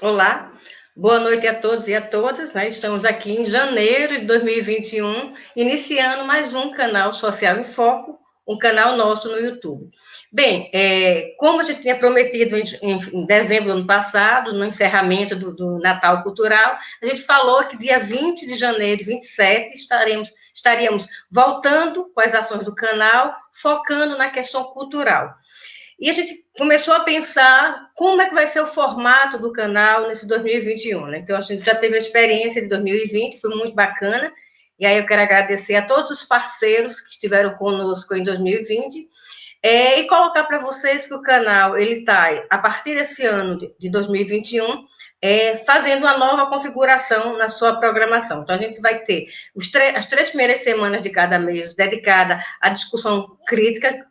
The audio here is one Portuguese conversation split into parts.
Olá, boa noite a todos e a todas, né? Estamos aqui em janeiro de 2021, iniciando mais um canal Social em Foco, um canal nosso no YouTube. Bem, como a gente tinha prometido em dezembro do ano passado, no encerramento do Natal Cultural, a gente falou que dia 20 de janeiro, 27, estaríamos voltando com as ações do canal, focando na questão cultural. E a gente começou a pensar como é que vai ser o formato do canal nesse 2021, né? Então, a gente já teve a experiência de 2020, foi muito bacana, e aí eu quero agradecer a todos os parceiros que estiveram conosco em 2020, e colocar para vocês que o canal, ele está, a partir desse ano de 2021, fazendo uma nova configuração na sua programação. Então, a gente vai ter as 3 primeiras semanas de cada mês dedicada à discussão crítica,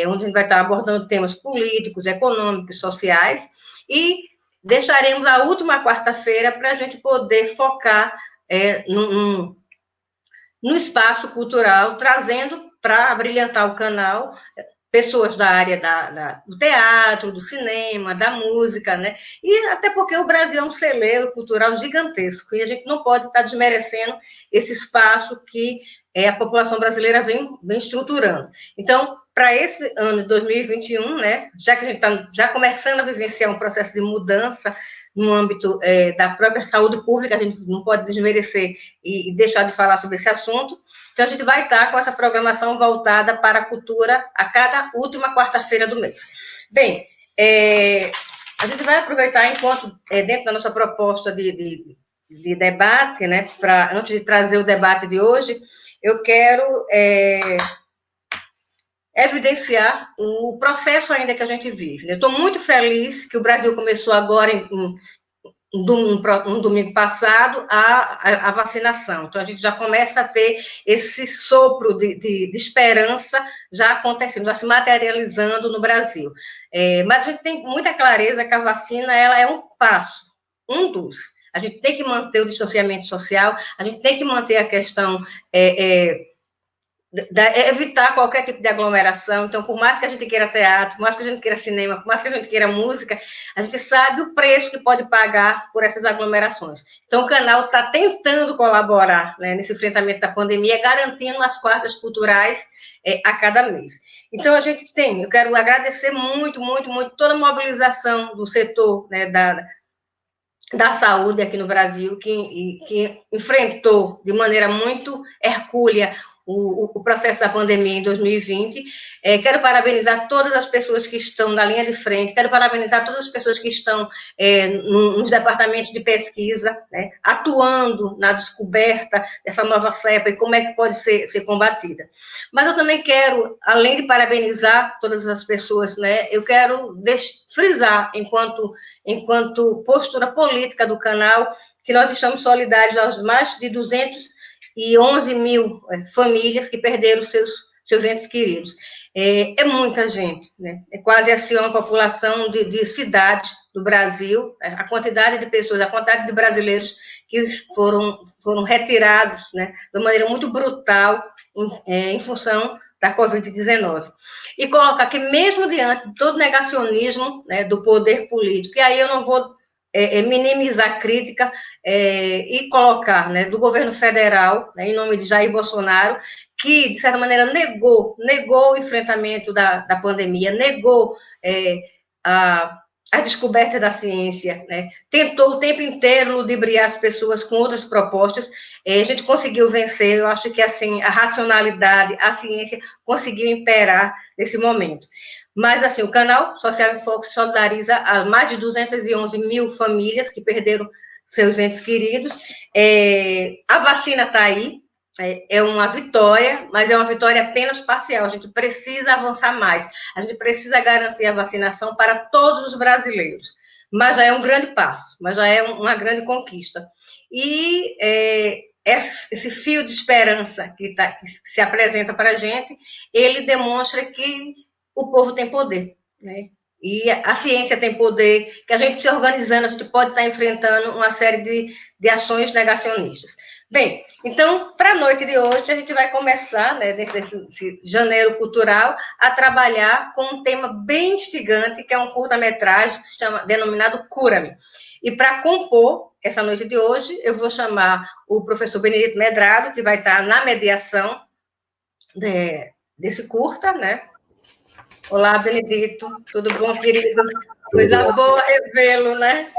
onde a gente vai estar abordando temas políticos, econômicos, sociais, e deixaremos a última quarta-feira para a gente poder focar no espaço cultural, trazendo para brilhantar o canal pessoas da área do teatro, do cinema, da música, né? E até porque o Brasil é um celeiro cultural gigantesco e a gente não pode estar desmerecendo esse espaço que a população brasileira vem estruturando. Então, para esse ano de 2021, né, já que a gente está já começando a vivenciar um processo de mudança no âmbito da própria saúde pública, a gente não pode desmerecer e deixar de falar sobre esse assunto. Então, a gente vai estar com essa programação voltada para a cultura a cada última quarta-feira do mês. Bem, a gente vai aproveitar, enquanto dentro da nossa proposta de debate, né, antes de trazer o debate de hoje, eu quero evidenciar o processo ainda que a gente vive. Eu estou muito feliz que o Brasil começou agora um domingo passado, a vacinação. Então, a gente já começa a ter esse sopro de esperança já acontecendo, já se materializando no Brasil. Mas a gente tem muita clareza que a vacina ela é um passo, um dos. A gente tem que manter o distanciamento social, a gente tem que manter a questão evitar qualquer tipo de aglomeração. Então, por mais que a gente queira teatro, por mais que a gente queira cinema, por mais que a gente queira música, a gente sabe o preço que pode pagar por essas aglomerações. Então, o canal está tentando colaborar, né, nesse enfrentamento da pandemia, garantindo as quartas culturais a cada mês. Então, eu quero agradecer muito, muito, muito toda a mobilização do setor, né, da saúde aqui no Brasil, que enfrentou de maneira muito hercúlea o processo da pandemia em 2020. Quero parabenizar todas as pessoas que estão na linha de frente, quero parabenizar todas as pessoas que estão nos departamentos de pesquisa, né, atuando na descoberta dessa nova cepa e como é que pode ser combatida. Mas eu também quero, além de parabenizar todas as pessoas, né, eu quero frisar, enquanto postura política do canal, que nós estamos solidários aos mais de 211 mil famílias que perderam seus entes queridos. É muita gente, né? É quase assim uma população de cidades do Brasil, a quantidade de pessoas, a quantidade de brasileiros que foram retirados, né, de maneira muito brutal em função da Covid-19. E colocar que, mesmo diante de todo o negacionismo, né, do poder político, e aí eu não vou minimizar a crítica e colocar, né, do governo federal, né, em nome de Jair Bolsonaro, que, de certa maneira, negou o enfrentamento da pandemia, negou a descoberta da ciência, né? Tentou o tempo inteiro ludibriar as pessoas com outras propostas, a gente conseguiu vencer. Eu acho que assim a racionalidade, a ciência conseguiu imperar nesse momento. Mas assim, o canal Social em Foco solidariza a mais de 211 mil famílias que perderam seus entes queridos. A vacina está aí, é uma vitória, mas é uma vitória apenas parcial. A gente precisa avançar mais. A gente precisa garantir a vacinação para todos os brasileiros. Mas já é um grande passo, mas já é uma grande conquista. E esse fio de esperança que se apresenta para a gente, ele demonstra que o povo tem poder, né? E a ciência tem poder, que a gente se organizando, a gente pode estar enfrentando uma série de ações negacionistas. Bem, então, para a noite de hoje, a gente vai começar, né, desse janeiro cultural, a trabalhar com um tema bem instigante, que é um curta-metragem que se chama, denominado Cura-me. E para compor essa noite de hoje, eu vou chamar o professor Benedito Medrado, que vai estar na mediação desse curta, né? Olá, Benedito, tudo bom, querido? Coisa boa revê-lo, né?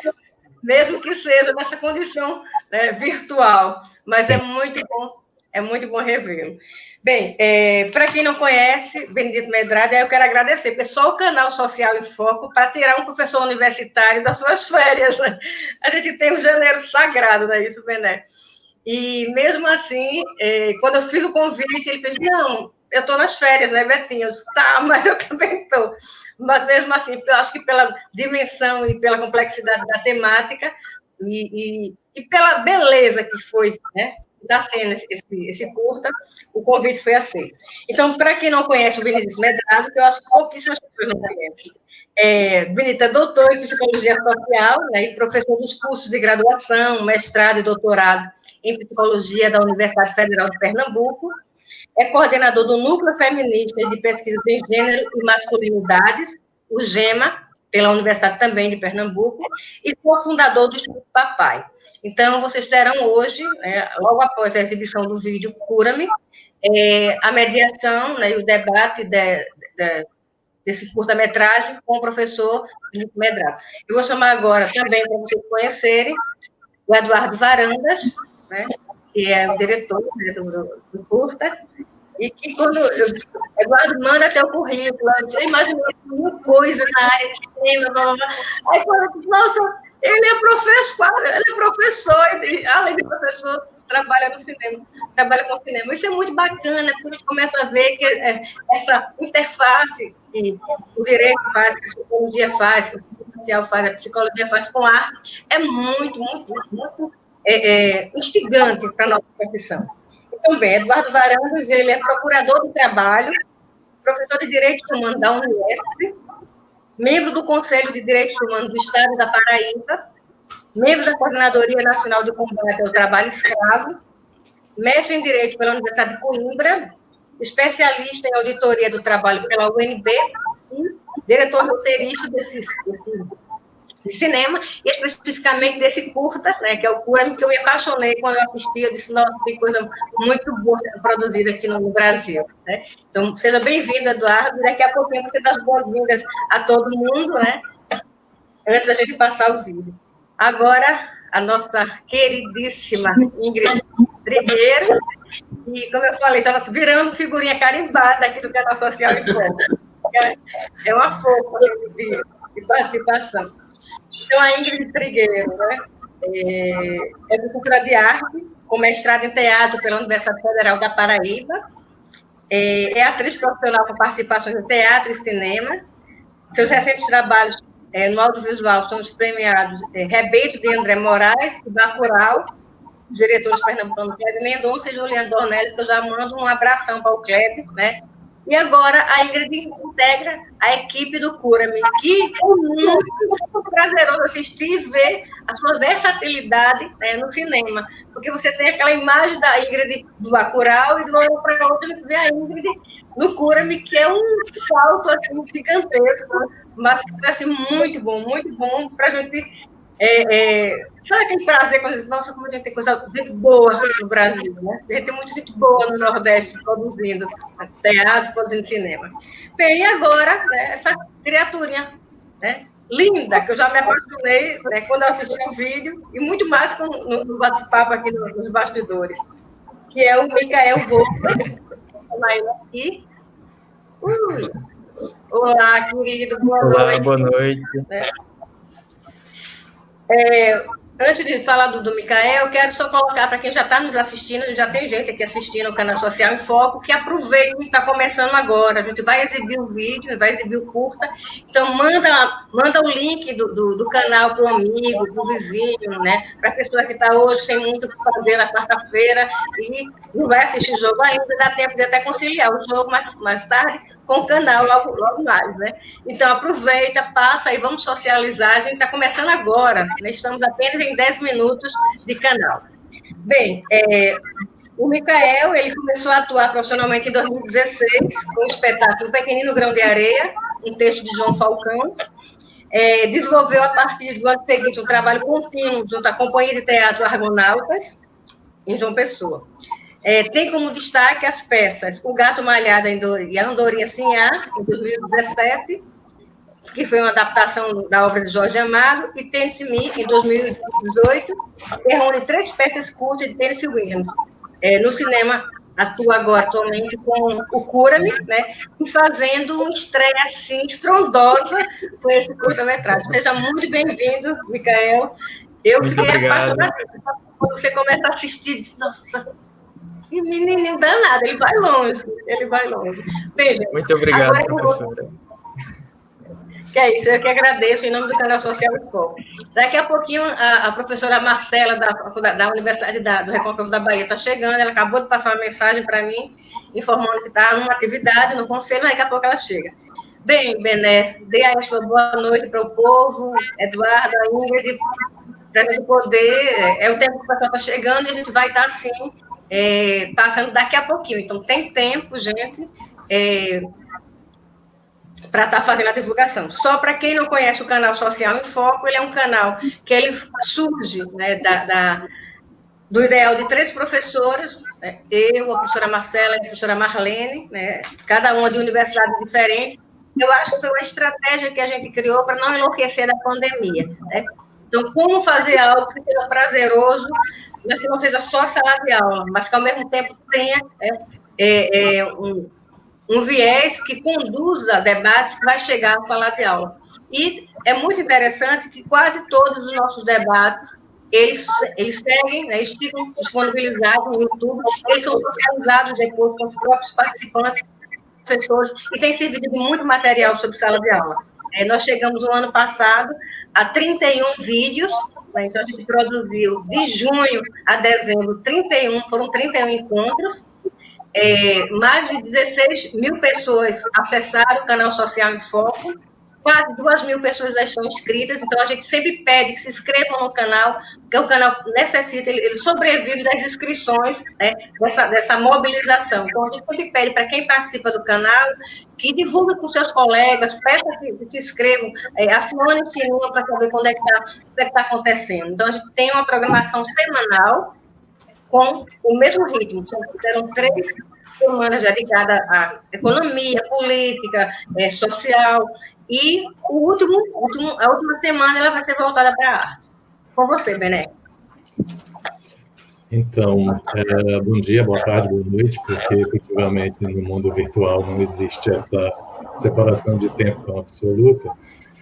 Mesmo que seja nessa condição, né, virtual, mas é muito bom revê-lo. Bem, para quem não conhece, Benedito Medrado, eu quero agradecer, porque só o canal Social em Foco para tirar um professor universitário das suas férias, né? A gente tem um janeiro sagrado, não é isso, Bené? E mesmo assim, quando eu fiz o convite, ele fez, não, eu estou nas férias, né, Betinho? Eu disse, tá, mas eu também estou. Mas mesmo assim, eu acho que pela dimensão e pela complexidade da temática e pela beleza que foi, né, da cena, esse curta, o convite foi aceito. Então, para quem não conhece o Benedito Medrado, que eu acho que pouquíssimas pessoas não conhecem, Benedito é doutor em psicologia social, né, e professor dos cursos de graduação, mestrado e doutorado em psicologia da Universidade Federal de Pernambuco, é coordenador do Núcleo Feminista de Pesquisa em Gênero e Masculinidades, o GEMA, pela Universidade também de Pernambuco, e cofundador do Instituto Papai. Então, vocês terão hoje, logo após a exibição do vídeo Cura-me, a mediação, né, e o debate desse curta-metragem com o professor Felipe Medrado. Eu vou chamar agora também, para vocês conhecerem, o Eduardo Varandas, né, que é o diretor, né, do curta, e que quando Eduardo manda até o currículo, eu imaginei muita coisa na área de cinema, blá, blá, blá. Aí quando eu digo, nossa, ele é professor, e, além de professor, trabalha no cinema, trabalha com cinema. Isso é muito bacana, porque a gente começa a ver que essa interface que o direito faz, que a psicologia faz, que a social faz, a psicologia faz com a arte, é muito, muito, muito instigante para a nossa profissão. Então, bem, Eduardo Varandas, ele é procurador do trabalho, professor de Direitos Humanos da Unesp, membro do Conselho de Direitos Humanos do Estado da Paraíba, membro da Coordenadoria Nacional de Combate ao Trabalho Escravo, mestre em Direito pela Universidade de Coimbra, especialista em auditoria do trabalho pela UNB e diretor roteirista de cinema, e especificamente desse curta, né, que é o Cura-me, que eu me apaixonei quando eu assisti, eu disse, nossa, tem coisa muito boa sendo produzida aqui no Brasil. Né? Então, seja bem-vindo, Eduardo, e daqui a pouquinho você dá as boas-vindas a todo mundo, né? Antes da gente passar o vídeo. Agora, a nossa queridíssima Ingrid Trigueiro, e, como eu falei, já está virando figurinha carimbada aqui do canal Social em Foco. É uma fofa de participação. Então, a Ingrid Trigueiro, né, é professora de arte, com mestrado em teatro pela Universidade Federal da Paraíba, é atriz profissional com participações em teatro e cinema. Seus recentes trabalhos no audiovisual são os premiados Rebeito de André Moraes e Bacurau, os diretores pernambucanos Cléber Mendonça e Juliana Dornelles, que eu já mando um abração para o Cléber, né? E agora a Ingrid integra a equipe do Cura-me, que é muito prazeroso assistir e ver a sua versatilidade, né, no cinema. Porque você tem aquela imagem da Ingrid do Bacurau e de uma hora para outra você vê a Ingrid no Cura-me, que é um salto assim, gigantesco, mas que vai ser muito bom para a gente. Sabe aquele prazer quando diz, nossa, como a gente tem coisa muito boa no Brasil, né? A gente tem muita gente boa no Nordeste produzindo teatro, produzindo cinema. Bem, e agora, né, essa criaturinha, né, linda, que eu já me apaixonei, né, quando eu assisti o vídeo, e muito mais no bate-papo aqui nos bastidores, que é o Micael Volker, aqui. Olá, querido, boa noite. Olá, boa noite. Antes de falar do Micael, eu quero só colocar para quem já está nos assistindo, já tem gente aqui assistindo o canal Social em Foco, que aproveite que está começando agora. A gente vai exibir o vídeo, vai exibir o curta. Então, manda o link do canal para o amigo, para o vizinho, né? Para a pessoa que está hoje sem muito o que fazer na quarta-feira e não vai assistir jogo ainda, dá tempo de até conciliar o jogo mais tarde com o canal logo mais, né? Então, aproveita, passa e vamos socializar. A gente está começando agora, né? Estamos apenas em 10 minutos de canal. Bem, o Micael, ele começou a atuar profissionalmente em 2016 com o espetáculo Pequenino Grão de Areia, um texto de João Falcão. Desenvolveu, a partir do ano seguinte, um trabalho contínuo junto à Companhia de Teatro Argonautas, em João Pessoa. Tem como destaque as peças O Gato Malhado e a Andorinha Sinhá, em 2017, que foi uma adaptação da obra de Jorge Amado, e Tennessee Me, em 2018, que reúne 3 peças curtas de Tennessee Williams. No cinema, atua agora atualmente com o Cura-me, né, e fazendo uma estreia assim, estrondosa com esse curta-metragem. Seja muito bem-vindo, Micael. Eu muito fiquei obrigado. apaixonada. Quando você começa a assistir, diz, nossa, que menino danado, ele vai longe. Veja, muito obrigado, professora. Que é isso, eu que agradeço em nome do Canal Social Escola. Daqui a pouquinho, a professora Marcela, da Universidade do Recôncavo da Bahia, está chegando, ela acabou de passar uma mensagem para mim, informando que está numa atividade no conselho, mas daqui a pouco ela chega. Bem, Bené, dê aí a sua boa noite para o povo, Eduardo, a Ingrid, para a gente poder, o tempo que o pessoal está chegando e a gente vai estar, assim, passando daqui a pouquinho. Então, tem tempo, gente, para estar fazendo a divulgação. Só para quem não conhece o canal Social em Foco, ele é um canal que ele surge, né, do ideal de 3 professoras, né, eu, a professora Marcela e a professora Marlene, né, cada uma de universidades diferentes. Eu acho que foi uma estratégia que a gente criou para não enlouquecer da pandemia, né? Então, como fazer algo que seja prazeroso, mas que não seja só sala de aula, mas que, ao mesmo tempo, tenha um viés que conduza debates que vai chegar à sala de aula. E é muito interessante que quase todos os nossos debates, eles seguem, né, eles ficam disponibilizados no YouTube, eles são socializados depois com os próprios participantes, professores, e tem servido de muito material sobre sala de aula. Nós chegamos no ano passado a 31 vídeos, né, então a gente produziu de junho a dezembro foram 31 encontros. Mais de 16 mil pessoas acessaram o canal Social em Foco, quase 2.000 pessoas já estão inscritas, então a gente sempre pede que se inscrevam no canal, porque o canal necessita, ele sobrevive das inscrições, né, dessa mobilização. Então a gente sempre pede para quem participa do canal que divulgue com seus colegas, peça que se inscrevam, acione o sininho para saber quando é que está acontecendo. Então a gente tem uma programação semanal com o mesmo ritmo. Serão 3 semanas dedicadas à economia, política, social, e a última semana ela vai ser voltada para a arte. Com você, Bené. Então, bom dia, boa tarde, boa noite, porque efetivamente no mundo virtual não existe essa separação de tempo tão absoluta.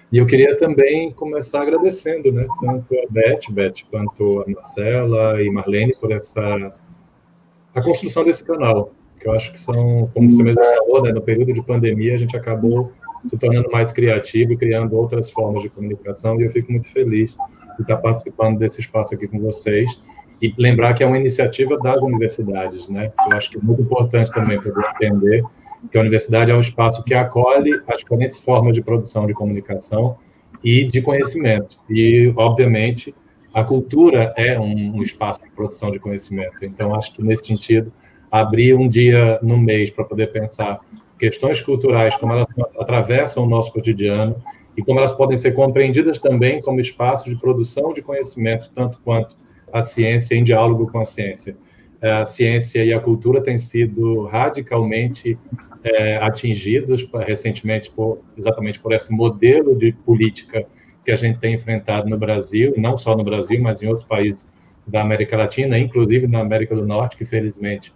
E eu queria também começar agradecendo, né, tanto a Beth, quanto a Marcela e Marlene por a construção desse canal, que eu acho que são, como você mesmo falou, né, no período de pandemia a gente acabou se tornando mais criativo e criando outras formas de comunicação, e eu fico muito feliz de estar participando desse espaço aqui com vocês, e lembrar que é uma iniciativa das universidades, né, eu acho que é muito importante também para entender que a universidade é um espaço que acolhe as diferentes formas de produção de comunicação e de conhecimento. E, obviamente, a cultura é um espaço de produção de conhecimento. Então, acho que, nesse sentido, abrir um dia no mês para poder pensar questões culturais, como elas atravessam o nosso cotidiano e como elas podem ser compreendidas também como espaço de produção de conhecimento, tanto quanto a ciência em diálogo com a ciência. A ciência e a cultura têm sido radicalmente atingidos recentemente exatamente por esse modelo de política que a gente tem enfrentado no Brasil, e não só no Brasil, mas em outros países da América Latina, inclusive na América do Norte, que felizmente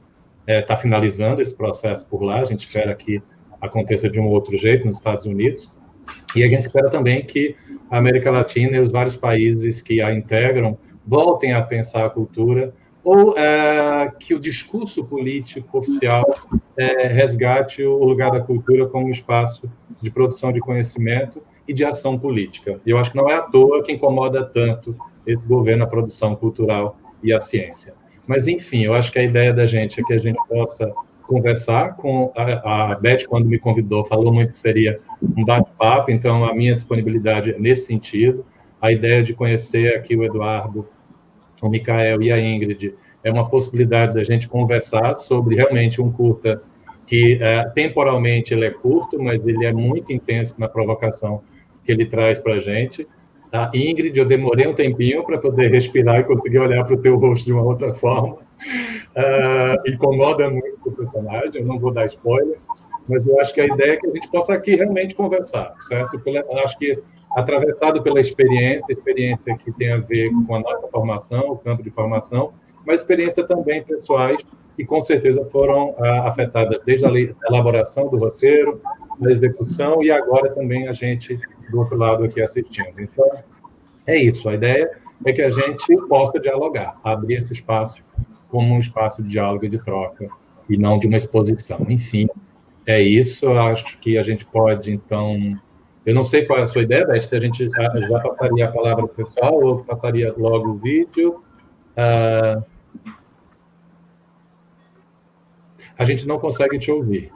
está finalizando esse processo por lá. A gente espera que aconteça de um outro jeito nos Estados Unidos, e a gente espera também que a América Latina e os vários países que a integram voltem a pensar a cultura, ou que o discurso político oficial resgate o lugar da cultura como um espaço de produção de conhecimento e de ação política. E eu acho que não é à toa que incomoda tanto esse governo a produção cultural e a ciência. Mas, enfim, eu acho que a ideia da gente é que a gente possa conversar com a Beth, quando me convidou, falou muito que seria um bate-papo, então a minha disponibilidade é nesse sentido. A ideia de conhecer aqui o Eduardo, o Micael e a Ingrid é uma possibilidade da gente conversar sobre realmente um curta que temporalmente ele é curto, mas ele é muito intenso na provocação que ele traz para a gente. A Ingrid, eu demorei um tempinho para poder respirar e conseguir olhar para o teu rosto de uma outra forma. Incomoda muito o personagem, eu não vou dar spoiler, mas eu acho que a ideia é que a gente possa aqui realmente conversar, certo? Eu acho que atravessado pela experiência que tem a ver com a nossa formação, o campo de formação, mas experiência também pessoais que com certeza foram afetadas desde a elaboração do roteiro, da execução e agora também a gente do outro lado aqui assistindo. Então, é isso. A ideia é que a gente possa dialogar, abrir esse espaço como um espaço de diálogo e de troca e não de uma exposição. Enfim, é isso. Eu acho que a gente pode, então... Eu não sei qual é a sua ideia, Beth, se a gente já passaria a palavra para o pessoal ou passaria logo o vídeo. A gente não consegue te ouvir.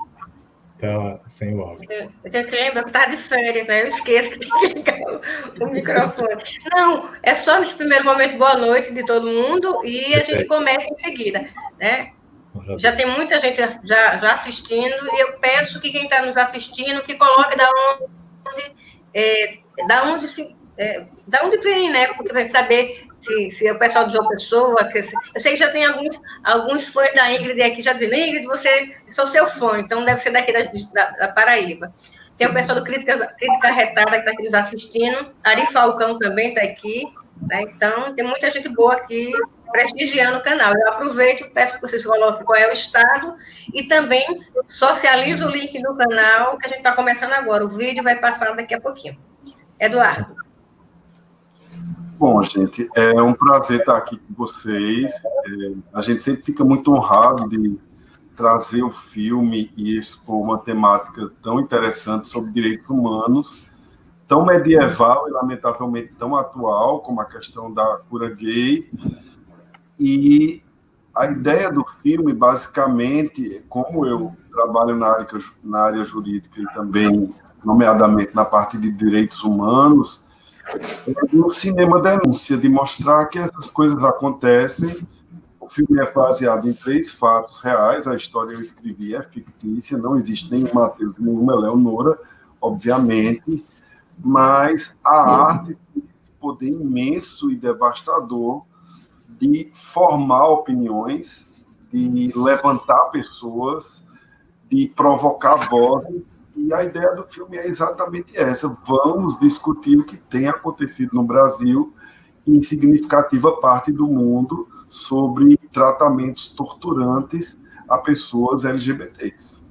Tá sem o áudio. Eu tenho que lembrar que está de férias, né? Eu esqueço que tem que ligar o microfone. Não, é só nesse primeiro momento, boa noite de todo mundo, e a gente começa em seguida, né? Já tem muita gente já assistindo, e eu peço que quem está nos assistindo, que coloque da onde vem, né? Porque para saber se é o pessoal de João Pessoa. Eu sei que já tem alguns fãs da Ingrid aqui já dizendo: Ingrid, sou seu fã, então deve ser daqui da Paraíba. Tem o pessoal do Crítica Retada que está aqui nos assistindo, Ari Falcão também está aqui, né? Então tem muita gente boa aqui prestigiando o canal. Eu aproveito e peço que vocês coloquem qual é o estado e também socialize o link no canal, que a gente está começando agora. O vídeo vai passar daqui a pouquinho. Eduardo. Bom, gente, é um prazer estar aqui com vocês. A gente sempre fica muito honrado de trazer o filme e expor uma temática tão interessante sobre direitos humanos, tão medieval e, lamentavelmente, tão atual como a questão da cura gay. E a ideia do filme, basicamente, como eu trabalho na área jurídica e também, nomeadamente, na parte de direitos humanos, no cinema denúncia, de mostrar que essas coisas acontecem. O filme é baseado em 3 fatos reais, a história eu escrevi é fictícia, não existe nenhum Mateus e nenhuma Eleonora, obviamente, mas a arte tem esse poder imenso e devastador de formar opiniões, de levantar pessoas, de provocar vozes. E a ideia do filme é exatamente essa. Vamos discutir o que tem acontecido no Brasil e em significativa parte do mundo sobre tratamentos torturantes a pessoas LGBTs.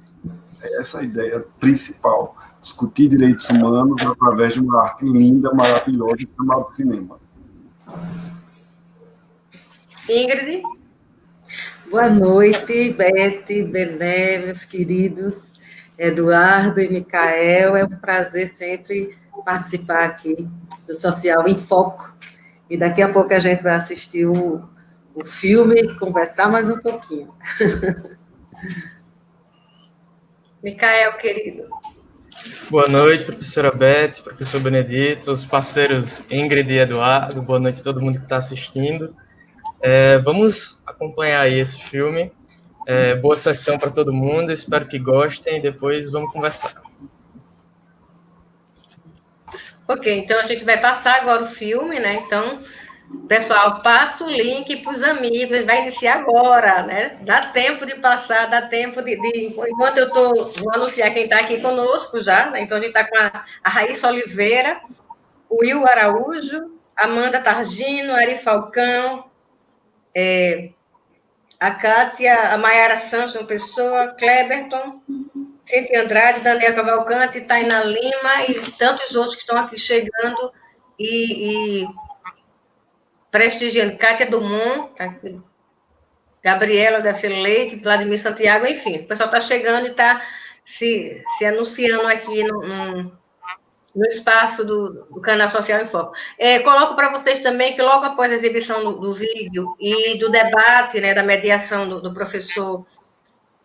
É essa a ideia principal. Discutir direitos humanos através de uma arte linda, maravilhosa, chamada cinema. Ingrid? Boa noite, Beth, Bené, meus queridos. Eduardo e Micael, é um prazer sempre participar aqui do Social em Foco. E daqui a pouco a gente vai assistir o filme, conversar mais um pouquinho. Micael, querido. Boa noite, professora Beth, professor Benedito, os parceiros Ingrid e Eduardo, boa noite a todo mundo que está assistindo. Vamos acompanhar aí esse filme. Boa sessão para todo mundo, espero que gostem e depois vamos conversar. Ok, então a gente vai passar agora o filme, né? Então, pessoal, passa o link para os amigos, vai iniciar agora, né? Dá tempo de passar, dá tempo enquanto eu vou anunciar quem está aqui conosco já, né? Então a gente está com a Raíssa Oliveira, o Will Araújo, Amanda Targino, Ari Falcão, a Kátia, a Maiara Santos, uma pessoa, Kleberton, Cíntia Andrade, Daniel Cavalcante, Tainá Lima e tantos outros que estão aqui chegando e prestigiando. Kátia Dumont, tá aqui. Gabriela deve ser Leite, Vladimir Santiago, enfim, o pessoal está chegando e está se anunciando aqui no espaço do canal Social em Foco. Coloco para vocês também que logo após a exibição do vídeo e do debate, né, da mediação do professor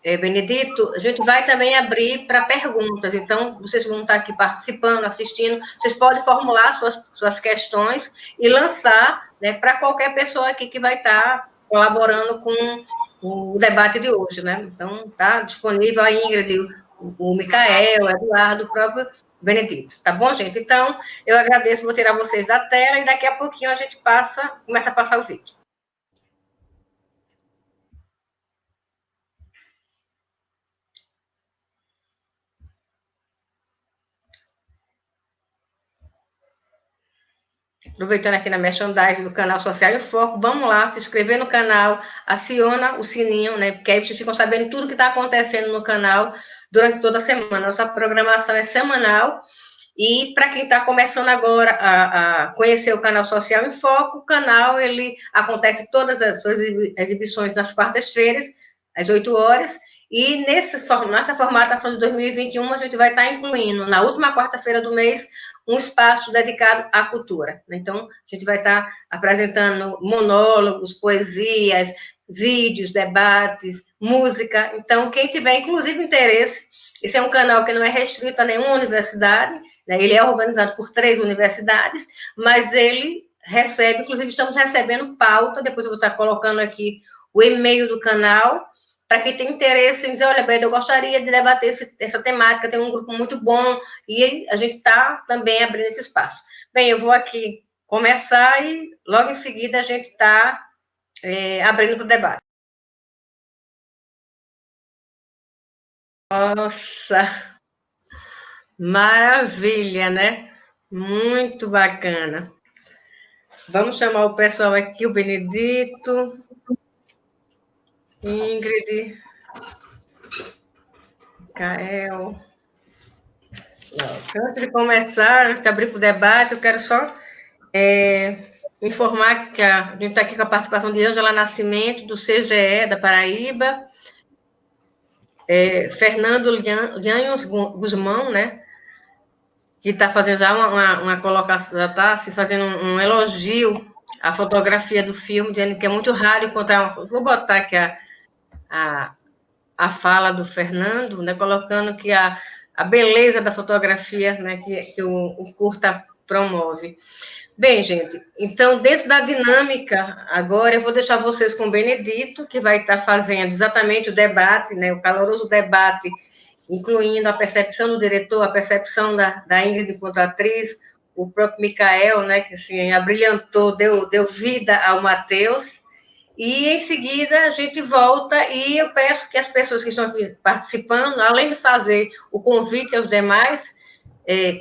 Benedito, a gente vai também abrir para perguntas. Então, vocês vão estar aqui participando, assistindo, vocês podem formular suas questões e lançar, né, para qualquer pessoa aqui que vai estar colaborando com o debate de hoje, né? Então, está disponível a Ingrid, o Micael, o Eduardo, o próprio Benedito. Tá bom, gente? Então, eu agradeço, vou tirar vocês da tela e daqui a pouquinho a gente começa a passar o vídeo. Aproveitando aqui na merchandising do canal Social em Foco, vamos lá, se inscrever no canal, aciona o sininho, né? Porque aí vocês ficam sabendo tudo que está acontecendo no canal durante toda a semana. Nossa programação é semanal. E para quem está começando agora a conhecer o canal Social em Foco, o canal ele acontece todas as suas exibições nas quartas-feiras, às 8 horas. E nessa formatação de 2021, a gente vai estar incluindo, na última quarta-feira do mês, um espaço dedicado à cultura. Então, a gente vai estar apresentando monólogos, poesias, vídeos, debates, música. Então, quem tiver, inclusive, interesse, esse é um canal que não é restrito a nenhuma universidade, né? Ele é organizado por 3 universidades, mas ele recebe, inclusive, estamos recebendo pauta, depois eu vou estar colocando aqui o e-mail do canal, para quem tem interesse em dizer, olha, Beto, eu gostaria de debater essa temática, tem um grupo muito bom, e a gente está também abrindo esse espaço. Bem, eu vou aqui começar e logo em seguida a gente está abrindo para o debate. Nossa, maravilha, né? Muito bacana. Vamos chamar o pessoal aqui, o Benedito, Ingrid, Kael. Antes de começar, antes de abrir para o debate, eu quero só informar que a gente está aqui com a participação de Ângela Nascimento, do CGE da Paraíba, Fernando Lhanhos Guzmão, né, que está fazendo já uma colocação, já está se fazendo um elogio à fotografia do filme, dizendo que é muito raro encontrar Vou botar aqui a fala do Fernando, né, colocando que a beleza da fotografia, né, que o curta promove. Bem, gente, então, dentro da dinâmica, agora eu vou deixar vocês com o Benedito, que vai estar fazendo exatamente o debate, né, o caloroso debate, incluindo a percepção do diretor, a percepção da Ingrid enquanto atriz, o próprio Micael, né, que assim, abrilhantou, deu vida ao Matheus, e em seguida a gente volta e eu peço que as pessoas que estão aqui participando, além de fazer o convite aos demais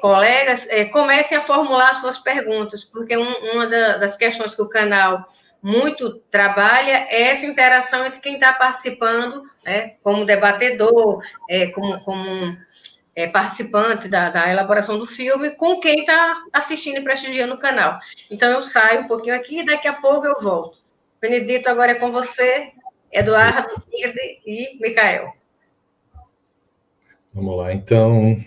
colegas, comecem a formular suas perguntas, porque uma das questões que o canal muito trabalha é essa interação entre quem está participando, né, como debatedor, como participante da elaboração do filme, com quem está assistindo e prestigiando o canal. Então, eu saio um pouquinho aqui e daqui a pouco eu volto. Benedito, agora é com você, Eduardo, Ingrid e Micael. Vamos lá, então,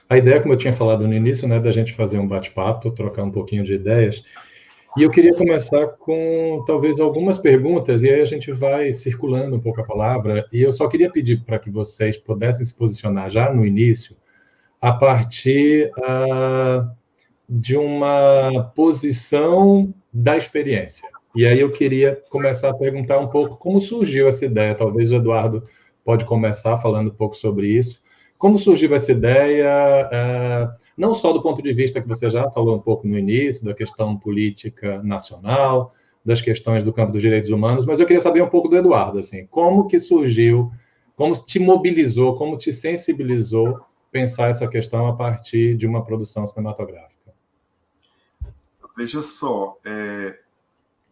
a ideia, como eu tinha falado no início, né, da gente fazer um bate-papo, trocar um pouquinho de ideias, e eu queria começar com, talvez, algumas perguntas, e aí a gente vai circulando um pouco a palavra, e eu só queria pedir para que vocês pudessem se posicionar já no início, a partir de uma posição da experiência. E aí eu queria começar a perguntar um pouco como surgiu essa ideia, talvez o Eduardo pode começar falando um pouco sobre isso. Como surgiu essa ideia, não só do ponto de vista que você já falou um pouco no início, da questão política nacional, das questões do campo dos direitos humanos, mas eu queria saber um pouco do Eduardo, assim, como que surgiu, como te mobilizou, como te sensibilizou pensar essa questão a partir de uma produção cinematográfica? Veja só,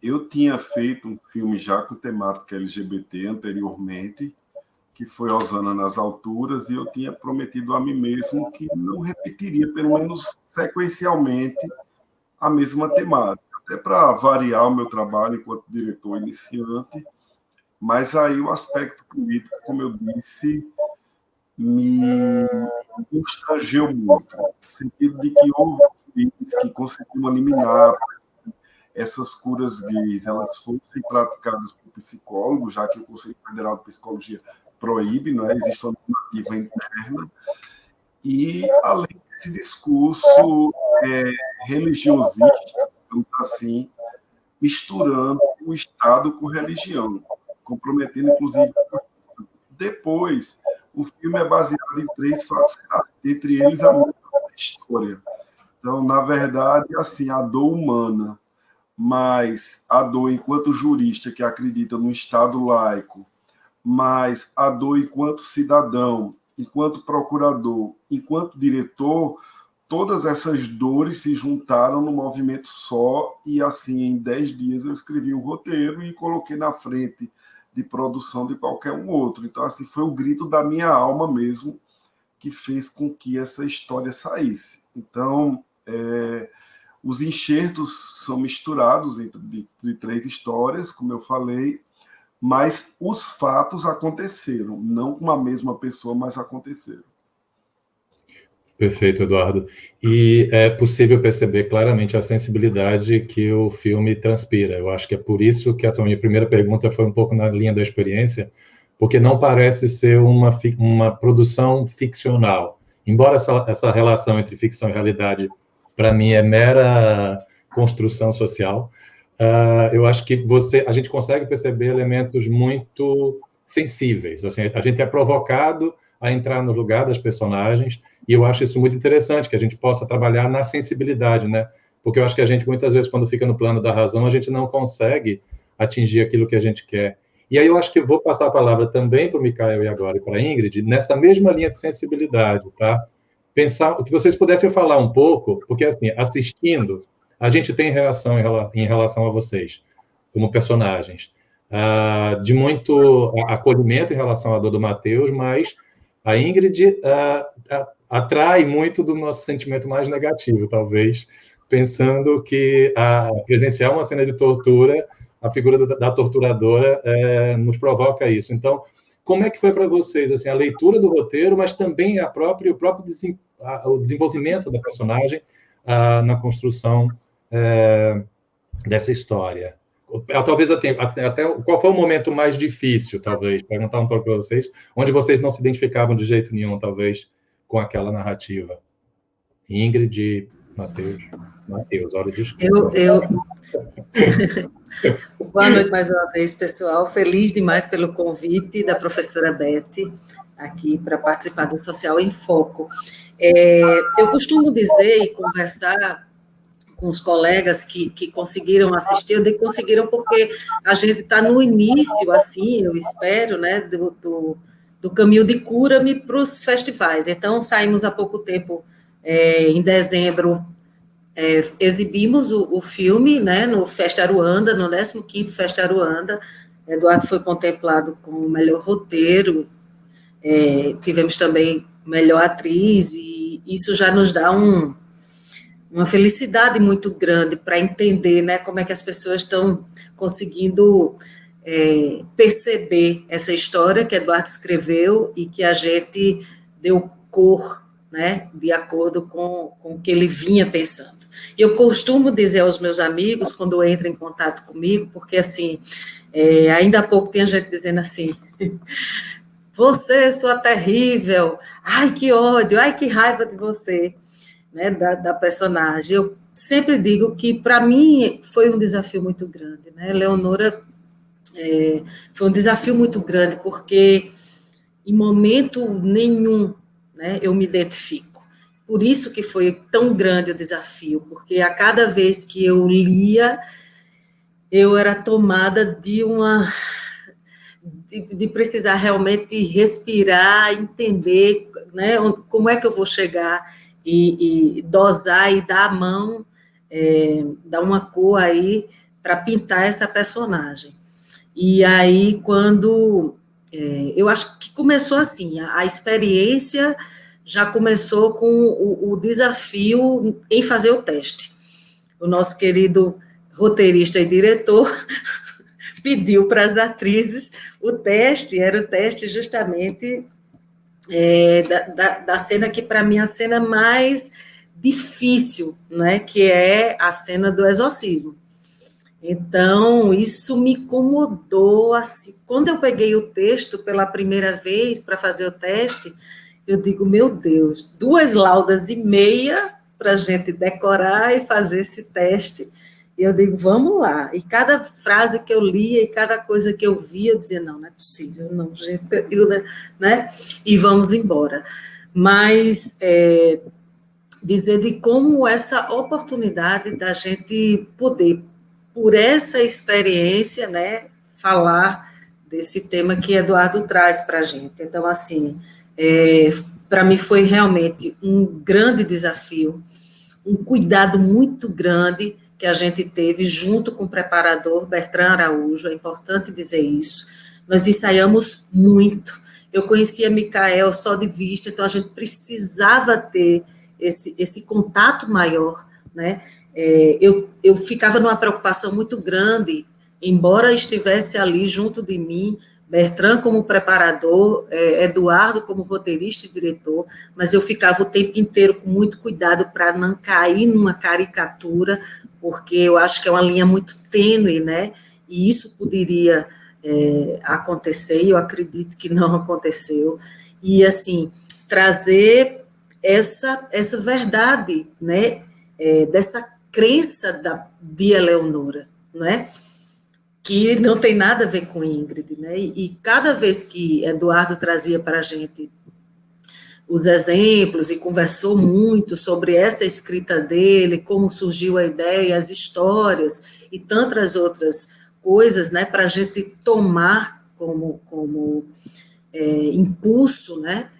eu tinha feito um filme já com temática LGBT anteriormente, que foi Osana nas Alturas, e eu tinha prometido a mim mesmo que não repetiria, pelo menos sequencialmente, a mesma temática, até para variar o meu trabalho enquanto diretor iniciante, mas aí o aspecto político, como eu disse, me constrangeu muito, no sentido de que houve juízes que conseguiram eliminar essas curas gays, elas fossem praticadas por psicólogos, já que o Conselho Federal de Psicologia proíbe, não é? Existe uma normativa interna, e além desse discurso religiosista, digamos assim, misturando o Estado com religião, comprometendo, inclusive, a Constituição. Depois, o filme é baseado em 3 fatos reais, entre eles a minha história. Então, na verdade, assim, a dor humana, mas a dor enquanto jurista que acredita no Estado laico, mas a dor enquanto cidadão, enquanto procurador, enquanto diretor, todas essas dores se juntaram num movimento só e, assim, em 10 dias eu escrevi o roteiro e coloquei na frente de produção de qualquer um outro. Então, assim, foi o grito da minha alma mesmo que fez com que essa história saísse. Então, os enxertos são misturados de 3 histórias, como eu falei, mas os fatos aconteceram, não com a mesma pessoa, mas aconteceram. Perfeito, Eduardo. E é possível perceber claramente a sensibilidade que o filme transpira. Eu acho que é por isso que essa minha primeira pergunta foi um pouco na linha da experiência, porque não parece ser uma produção ficcional. Embora essa relação entre ficção e realidade, para mim, é mera construção social, eu acho que a gente consegue perceber elementos muito sensíveis. Assim, a gente é provocado a entrar no lugar das personagens, e eu acho isso muito interessante, que a gente possa trabalhar na sensibilidade, né? Porque eu acho que a gente, muitas vezes, quando fica no plano da razão, a gente não consegue atingir aquilo que a gente quer. E aí eu acho que vou passar a palavra também para o Mikael e agora e para a Ingrid, nessa mesma linha de sensibilidade, tá? Pensar, que vocês pudessem falar um pouco, porque, assim, assistindo, a gente tem reação em relação a vocês, como personagens, de muito acolhimento em relação à dor do Matheus, mas a Ingrid atrai muito do nosso sentimento mais negativo, talvez, pensando que presenciar uma cena de tortura, a figura da torturadora nos provoca isso. Então, como é que foi para vocês assim, a leitura do roteiro, mas também o próprio o desenvolvimento da personagem na construção dessa história? Talvez até qual foi o momento mais difícil, talvez, perguntar um pouco para vocês, onde vocês não se identificavam de jeito nenhum, talvez, com aquela narrativa. Ingrid e Matheus, hora de desculpa. Boa noite mais uma vez, pessoal. Feliz demais pelo convite da professora Beth aqui para participar do Social em Foco. Eu costumo dizer e conversar com os colegas que conseguiram assistir, eu digo conseguiram porque a gente está no início, assim, eu espero, né, do caminho de cura-me para os festivais. Então, saímos há pouco tempo, em dezembro, exibimos o filme, né, no Festa Aruanda, no 15º Festa Aruanda. Eduardo foi contemplado com o melhor roteiro, tivemos também melhor atriz, e isso já nos dá uma felicidade muito grande para entender, né, como é que as pessoas estão conseguindo perceber essa história que Eduardo escreveu e que a gente deu cor, né, de acordo com o que ele vinha pensando. E eu costumo dizer aos meus amigos, quando entram em contato comigo, porque, assim, ainda há pouco tem gente dizendo assim, você, sua terrível, ai, que ódio, ai, que raiva de você, né, da personagem. Eu sempre digo que, para mim, foi um desafio muito grande, né? Leonora foi um desafio muito grande, porque em momento nenhum, né, eu me identifico. Por isso que foi tão grande o desafio, porque a cada vez que eu lia, eu era tomada de precisar realmente respirar, entender, né, como é que eu vou chegar e dosar e dar a mão, dar uma cor aí para pintar essa personagem. E aí, quando... eu acho que começou assim, a experiência já começou com o desafio em fazer o teste. O nosso querido roteirista e diretor pediu para as atrizes o teste, era o teste justamente da cena que, para mim, é a cena mais difícil, né, que é a cena do exorcismo. Então, isso me incomodou, assim, quando eu peguei o texto pela primeira vez para fazer o teste, eu digo, meu Deus, 2 laudas e meia para a gente decorar e fazer esse teste. E eu digo, vamos lá. E cada frase que eu lia e cada coisa que eu via, eu dizia, não é possível, não, gente, né? E vamos embora. Mas dizer de como essa oportunidade da gente poder, por essa experiência, né, falar desse tema que Eduardo traz para a gente. Então, assim, para mim foi realmente um grande desafio, um cuidado muito grande que a gente teve junto com o preparador Bertrand Araújo, é importante dizer isso. Nós ensaiamos muito. Eu conhecia Micael só de vista, então a gente precisava ter esse contato maior, né? Eu ficava numa preocupação muito grande, embora estivesse ali junto de mim, Bertrand como preparador, Eduardo como roteirista e diretor, mas eu ficava o tempo inteiro com muito cuidado para não cair numa caricatura, porque eu acho que é uma linha muito tênue, né? E isso poderia acontecer, e eu acredito que não aconteceu. E, assim, trazer essa verdade, né? Dessa crença de Eleonora, né? Que não tem nada a ver com Ingrid, né? E cada vez que Eduardo trazia para a gente os exemplos e conversou muito sobre essa escrita dele, como surgiu a ideia, as histórias e tantas outras coisas, né, para a gente tomar como impulso, né?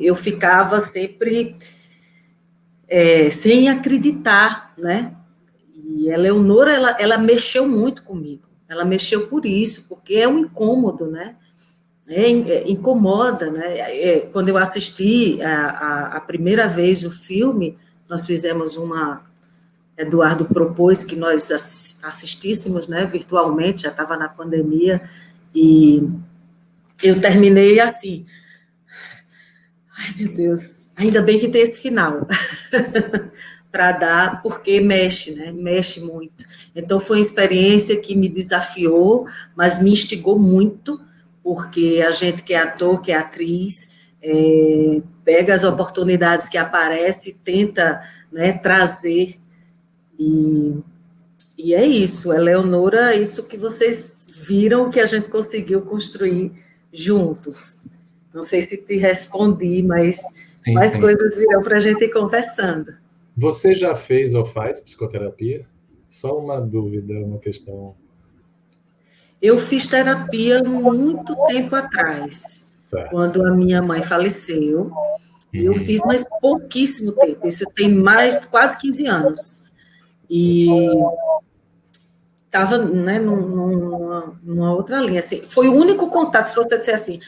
Eu ficava sempre sem acreditar, né? E a Eleonora, ela mexeu muito comigo. Ela mexeu por isso, porque é um incômodo, né? Incomoda, né? Quando eu assisti a primeira vez o filme, nós fizemos Eduardo propôs que nós assistíssemos, né, virtualmente, já estava na pandemia, e eu terminei assim, ai meu Deus, ainda bem que tem esse final, para dar, porque mexe, né, mexe muito. Então foi uma experiência que me desafiou, mas me instigou muito, porque a gente que é ator, que é atriz, pega as oportunidades que aparecem e tenta, né, trazer. E é isso, Eleonora, isso que vocês viram que a gente conseguiu construir juntos. Não sei se te respondi, mas Sim, mais sim. coisas virão para a gente ir conversando. Você já fez ou faz psicoterapia? Só uma dúvida, uma questão. Eu fiz terapia muito tempo atrás, Certo. quando a minha mãe faleceu, e eu fiz, mas pouquíssimo tempo, isso tem quase 15 anos. E estava, né, numa outra linha. Assim, foi o único contato, se você disser assim,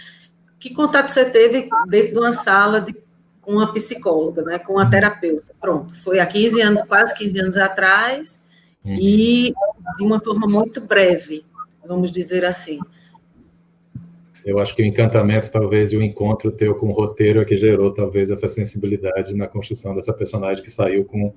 que contato você teve dentro de uma sala com uma psicóloga, né, com uma terapeuta? Pronto, foi há 15 anos, quase 15 anos atrás, e de uma forma muito breve, vamos dizer assim. Eu acho que o encantamento, talvez, e o encontro teu com o roteiro é que gerou, talvez, essa sensibilidade na construção dessa personagem que saiu com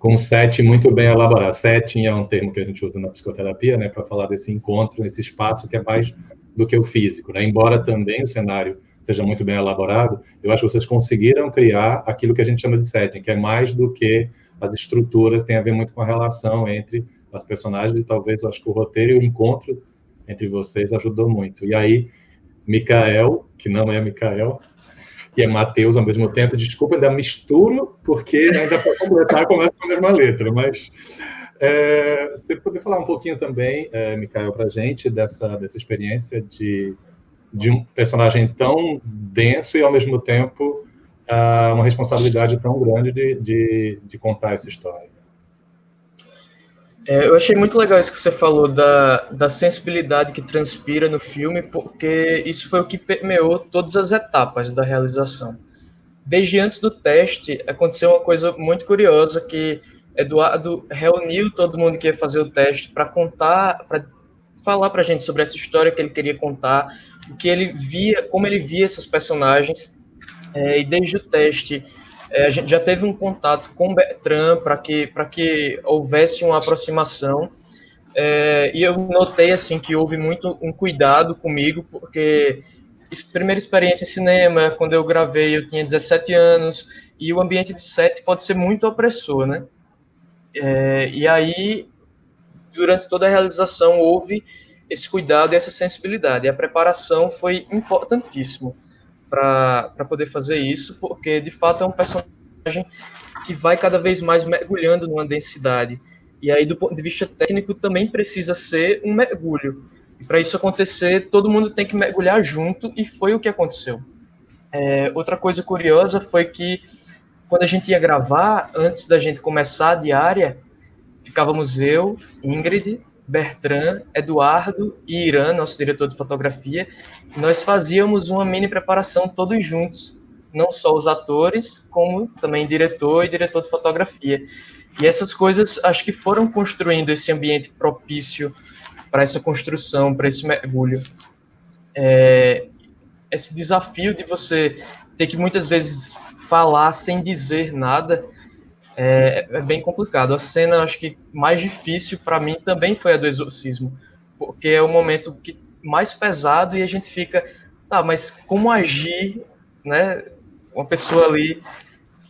um set muito bem elaborado. Setting é um termo que a gente usa na psicoterapia, né, para falar desse encontro, esse espaço que é mais do que o físico, né? Embora também o cenário seja muito bem elaborado, eu acho que vocês conseguiram criar aquilo que a gente chama de setting, que é mais do que as estruturas, tem a ver muito com a relação entre as personagens, e talvez eu acho que o roteiro e o encontro entre vocês ajudou muito. E aí, Micael, que não é Micael, e é Mateus ao mesmo tempo, desculpa, ainda misturo, porque ainda para completar começa com a mesma letra, mas você poder falar um pouquinho também, Micael, para a gente, dessa experiência de um personagem tão denso e, ao mesmo tempo, uma responsabilidade tão grande de contar essa história. Eu achei muito legal isso que você falou da sensibilidade que transpira no filme, porque isso foi o que permeou todas as etapas da realização. Desde antes do teste, aconteceu uma coisa muito curiosa, que Eduardo reuniu todo mundo que ia fazer o teste para contar, para falar para a gente sobre essa história que ele queria contar, o que ele via, como ele via esses personagens, e desde o teste a gente já teve um contato com o Bertrand para que houvesse uma aproximação, e eu notei assim que houve muito um cuidado comigo, porque primeira experiência em cinema, quando eu gravei eu tinha 17 anos, e o ambiente de set pode ser muito opressor, né? E aí durante toda a realização houve esse cuidado e essa sensibilidade. E a preparação foi importantíssimo para poder fazer isso, porque, de fato, é um personagem que vai cada vez mais mergulhando numa densidade. E aí, do ponto de vista técnico, também precisa ser um mergulho. E para isso acontecer, todo mundo tem que mergulhar junto, e foi o que aconteceu. Outra coisa curiosa foi que, quando a gente ia gravar, antes da gente começar a diária, ficávamos eu, Ingrid, Bertrand, Eduardo e Irã, nosso diretor de fotografia. Nós fazíamos uma mini preparação todos juntos, não só os atores, como também diretor e diretor de fotografia. E essas coisas acho que foram construindo esse ambiente propício para essa construção, para esse mergulho. Esse desafio de você ter que muitas vezes falar sem dizer nada é bem complicado. A cena, acho que mais difícil para mim também foi a do exorcismo, porque é o momento mais pesado e a gente fica, mas como agir, né? Uma pessoa ali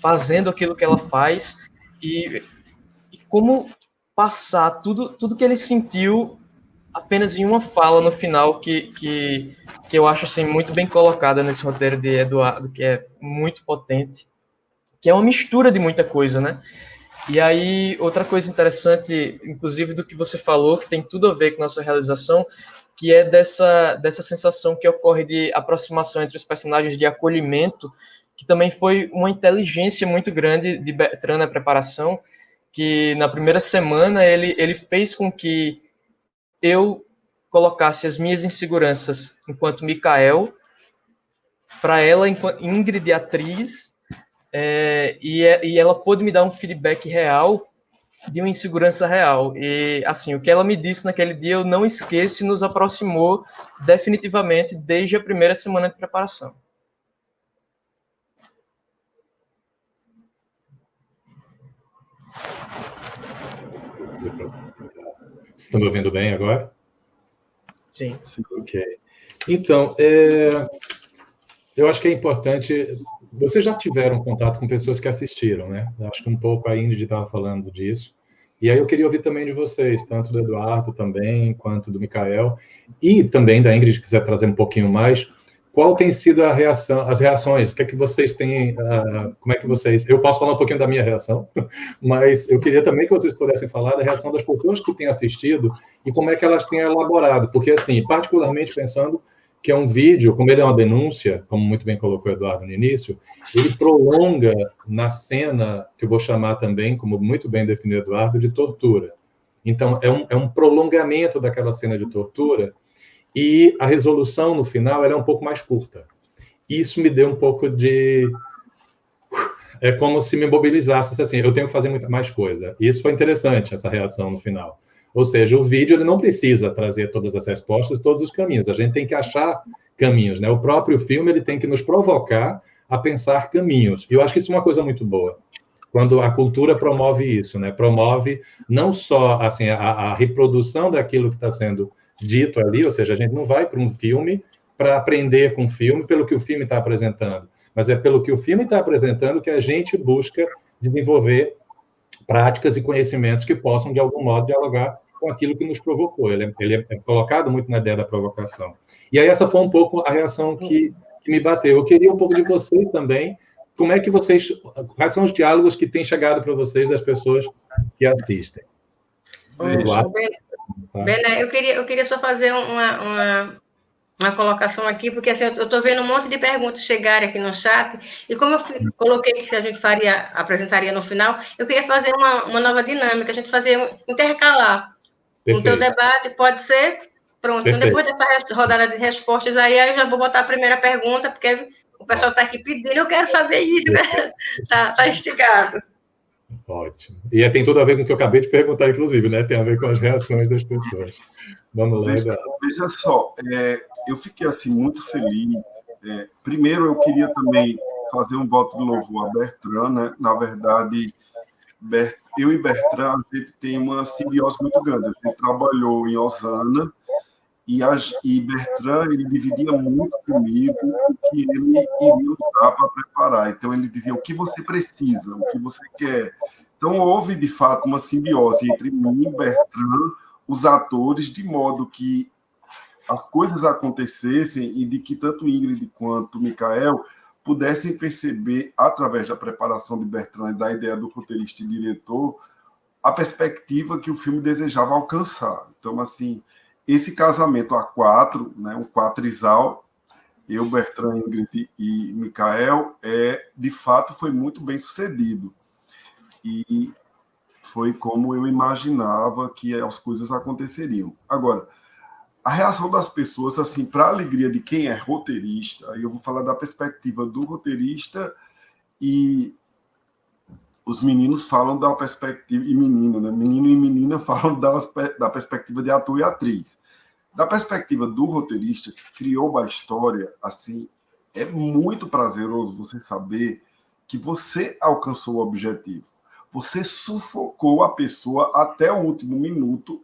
fazendo aquilo que ela faz e como passar tudo que ele sentiu apenas em uma fala no final que eu acho assim, muito bem colocada nesse roteiro de Eduardo, que é muito potente, que é uma mistura de muita coisa, né? E aí, outra coisa interessante, inclusive do que você falou, que tem tudo a ver com nossa realização, que é dessa sensação que ocorre de aproximação entre os personagens, de acolhimento, que também foi uma inteligência muito grande de Bertrand na preparação, que na primeira semana ele fez com que eu colocasse as minhas inseguranças enquanto Micael, para ela, enquanto Ingrid, atriz, e ela pôde me dar um feedback real de uma insegurança real. E, assim, o que ela me disse naquele dia, eu não esqueço, e nos aproximou definitivamente desde a primeira semana de preparação. Vocês estão me ouvindo bem agora? Sim. Ok. Então, eu acho que é importante... Vocês já tiveram contato com pessoas que assistiram, né? Acho que um pouco a Ingrid estava falando disso. E aí eu queria ouvir também de vocês, tanto do Eduardo também, quanto do Micael, e também da Ingrid, se quiser trazer um pouquinho mais. Qual tem sido as reações? O que é que vocês têm... como é que vocês... Eu posso falar um pouquinho da minha reação, mas eu queria também que vocês pudessem falar da reação das pessoas que têm assistido e como é que elas têm elaborado. Porque, assim, particularmente pensando que é um vídeo, como ele é uma denúncia, como muito bem colocou o Eduardo no início, ele prolonga na cena, que eu vou chamar também, como muito bem definiu o Eduardo, de tortura. Então, é um prolongamento daquela cena de tortura, e a resolução, no final, ela é um pouco mais curta. Isso me deu um pouco de... É como se me mobilizasse, assim, eu tenho que fazer muita mais coisa. E isso foi interessante, essa reação no final. Ou seja, o vídeo ele não precisa trazer todas as respostas, todos os caminhos. A gente tem que achar caminhos, né? O próprio filme ele tem que nos provocar a pensar caminhos. E eu acho que isso é uma coisa muito boa. Quando a cultura promove isso, né? Promove não só assim, a reprodução daquilo que está sendo dito ali, ou seja, a gente não vai para um filme para aprender com o filme pelo que o filme está apresentando, mas é pelo que o filme está apresentando que a gente busca desenvolver práticas e conhecimentos que possam, de algum modo, dialogar com aquilo que nos provocou. Ele é colocado muito na ideia da provocação. E aí essa foi um pouco a reação que me bateu. Eu queria um pouco de vocês também, como é que vocês... Quais são os diálogos que têm chegado para vocês das pessoas que assistem? Bené, eu queria só fazer uma colocação aqui, porque assim, eu estou vendo um monte de perguntas chegarem aqui no chat, e como eu coloquei que a gente apresentaria no final, eu queria fazer uma nova dinâmica, a gente fazer intercalar. O teu debate pode ser? Pronto. Então, depois dessa rodada de respostas aí eu já vou botar a primeira pergunta, porque o pessoal está aqui pedindo, eu quero saber isso, né? Tá instigado. Ótimo. E tem tudo a ver com o que eu acabei de perguntar, inclusive, né? Tem a ver com as reações das pessoas. Vamos lá, veja só, eu fiquei assim muito feliz. Primeiro, eu queria também fazer um voto de louvor a Bertrand, né? Na verdade, eu e Bertrand, a gente tem uma simbiose muito grande. A gente trabalhou em Osana e Bertrand, ele dividia muito comigo o que ele iria usar para preparar. Então, ele dizia o que você precisa, o que você quer. Então, houve, de fato, uma simbiose entre mim e Bertrand, os atores de modo que as coisas acontecessem e de que tanto Ingrid quanto Michael pudessem perceber, através da preparação de Bertrand e da ideia do roteirista e diretor, a perspectiva que o filme desejava alcançar. Então, assim, esse casamento a quatro, né, um quatrisal, eu, Bertrand, Ingrid e Michael, de fato foi muito bem sucedido. E foi como eu imaginava que as coisas aconteceriam. Agora, a reação das pessoas, assim, para a alegria de quem é roteirista, aí eu vou falar da perspectiva do roteirista, e os meninos falam da perspectiva, e menino, né? Menino e menina falam da perspectiva de ator e atriz. Da perspectiva do roteirista que criou a história, assim, é muito prazeroso você saber que você alcançou o objetivo. Você sufocou a pessoa até o último minuto,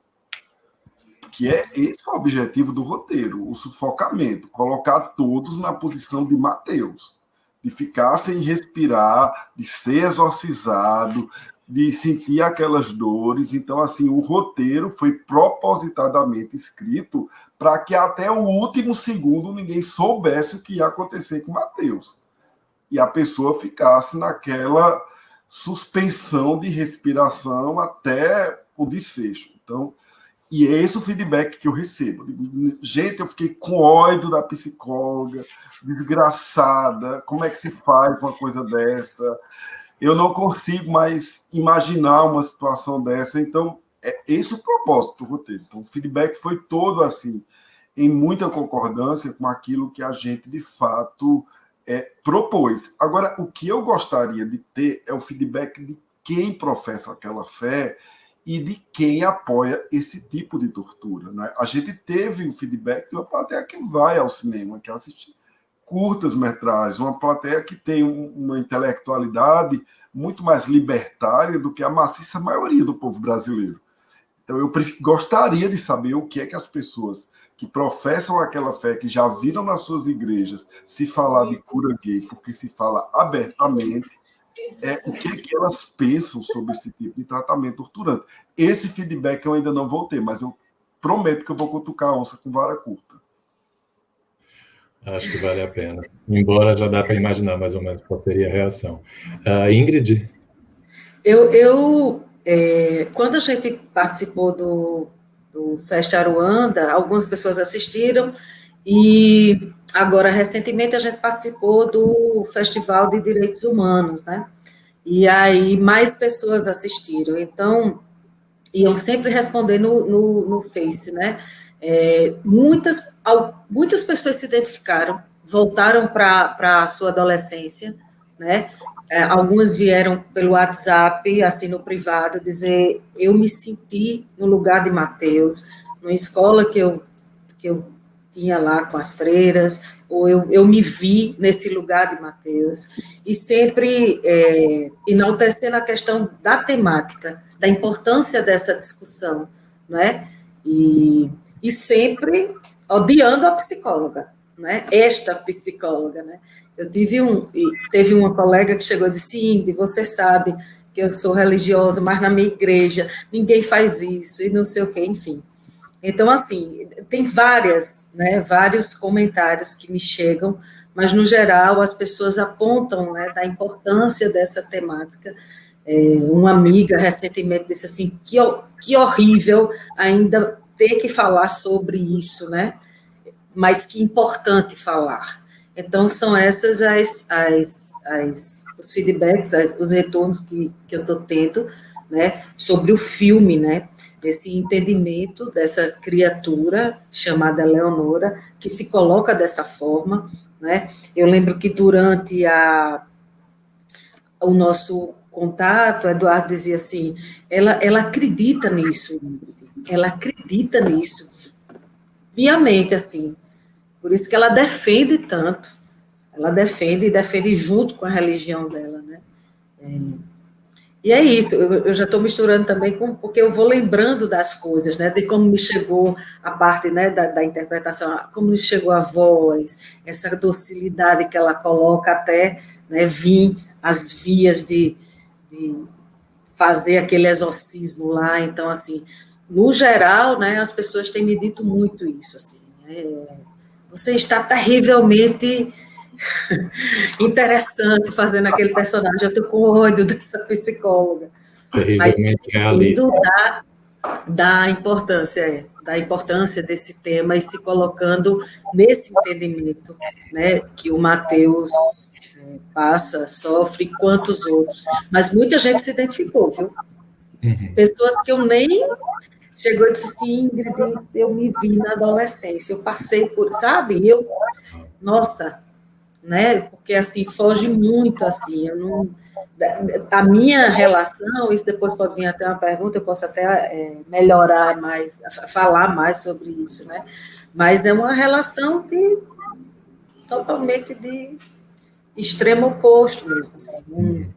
que esse é o objetivo do roteiro, o sufocamento, colocar todos na posição de Mateus, de ficar sem respirar, de ser exorcizado, de sentir aquelas dores. Então, assim, o roteiro foi propositadamente escrito para que até o último segundo ninguém soubesse o que ia acontecer com Mateus. E a pessoa ficasse naquela suspensão de respiração até o desfecho. Então, e é esse o feedback que eu recebo. Gente, eu fiquei com ódio da psicóloga, desgraçada, como é que se faz uma coisa dessa? Eu não consigo mais imaginar uma situação dessa. Então, é esse o propósito do roteiro. Então, o feedback foi todo assim, em muita concordância com aquilo que a gente, de fato, propôs. Agora, o que eu gostaria de ter é o feedback de quem professa aquela fé e de quem apoia esse tipo de tortura, né? A gente teve o feedback de uma plateia que vai ao cinema, que assiste curtas-metragens, uma plateia que tem uma intelectualidade muito mais libertária do que a maciça maioria do povo brasileiro. Então, eu gostaria de saber o que é que as pessoas que professam aquela fé, que já viram nas suas igrejas se falar de cura gay, porque se fala abertamente, o que elas pensam sobre esse tipo de tratamento torturante. Esse feedback eu ainda não vou ter, mas eu prometo que eu vou cutucar a onça com vara curta. Acho que vale a pena. Embora já dá para imaginar mais ou menos qual seria a reação. Ingrid? Quando a gente participou do Fest Aruanda, algumas pessoas assistiram, e agora, recentemente, a gente participou do Festival de Direitos Humanos, né? E aí mais pessoas assistiram. Então, iam sempre responder no Face, né? Muitas pessoas se identificaram, voltaram para a sua adolescência, né? Algumas vieram pelo WhatsApp, assim, no privado, dizer, eu me senti no lugar de Mateus, numa escola que eu tinha lá com as freiras, ou eu me vi nesse lugar de Mateus, e sempre enaltecendo a questão da temática, da importância dessa discussão, né? E sempre odiando a psicóloga, né? Esta psicóloga, né? Teve uma colega que chegou e disse, Ingrid, você sabe que eu sou religiosa, mas na minha igreja ninguém faz isso, e não sei o quê, enfim. Então, assim, tem vários comentários que me chegam, mas, no geral, as pessoas apontam, né, da importância dessa temática. Uma amiga recentemente disse assim, que horrível ainda ter que falar sobre isso, né? Mas que importante falar. Então, são essas os feedbacks, os retornos que eu estou tendo, né, sobre o filme, né, esse entendimento dessa criatura chamada Leonora, que se coloca dessa forma, né. Eu lembro que durante o nosso contato, Eduardo dizia assim, ela acredita nisso, ela acredita nisso, piamente, assim, por isso que ela defende tanto, ela defende junto com a religião dela, né. E é isso, eu já estou misturando também, porque eu vou lembrando das coisas, né, de como me chegou a parte, né, da interpretação, como me chegou a voz, essa docilidade que ela coloca até, né, vir as vias de fazer aquele exorcismo lá. Então, assim, no geral, né, as pessoas têm me dito muito isso, assim, você está terrivelmente interessante fazendo aquele personagem, eu estou com ódio dessa psicóloga. Mas Terrivelmente realista. da importância desse tema e se colocando nesse entendimento, né, que o Matheus passa, sofre, quantos outros. Mas muita gente se identificou, viu? Pessoas que eu nem... Chegou e disse assim, Ingrid, eu me vi na adolescência, eu passei por, sabe? Nossa, né? Porque, assim, foge muito, assim, eu não... A minha relação, isso depois pode vir até uma pergunta, eu posso até melhorar mais, falar mais sobre isso, né? Mas é uma relação totalmente de extremo oposto mesmo, assim.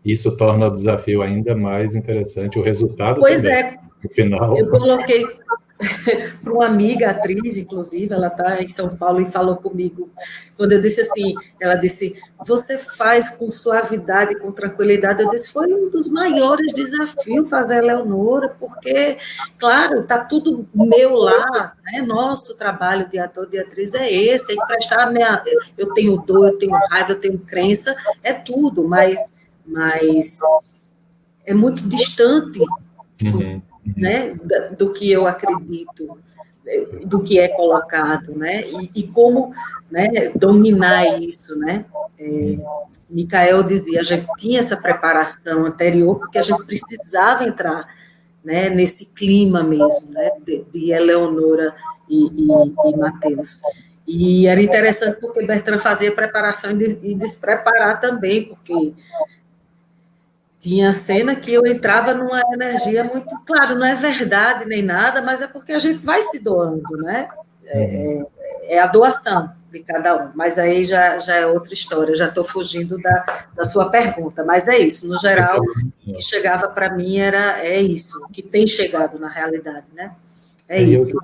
Isso torna o desafio ainda mais interessante, o resultado Pois também. é, No final... eu coloquei para uma amiga, atriz, inclusive, ela está em São Paulo e falou comigo, quando eu disse assim, ela disse, você faz com suavidade, com tranquilidade, eu disse, foi um dos maiores desafios fazer a Eleonora, porque, claro, está tudo meu lá, né? Nosso trabalho de ator, de atriz é esse, é emprestar eu tenho dor, eu tenho raiva, eu tenho crença, é tudo, mas é muito distante né, do que eu acredito, do que é colocado, né, e como, né, dominar isso, né. Micael dizia, a gente tinha essa preparação anterior, porque a gente precisava entrar, né, nesse clima mesmo, né, de Eleonora e Matheus. E era interessante porque Bertrand fazia preparação e despreparar também, porque tinha cena que eu entrava numa energia muito... Claro, não é verdade nem nada, mas é porque a gente vai se doando, né? É a doação de cada um. Mas aí já é outra história, eu já estou fugindo da sua pergunta. Mas é isso, no geral, o que chegava para mim é isso, o que tem chegado na realidade, né? É isso.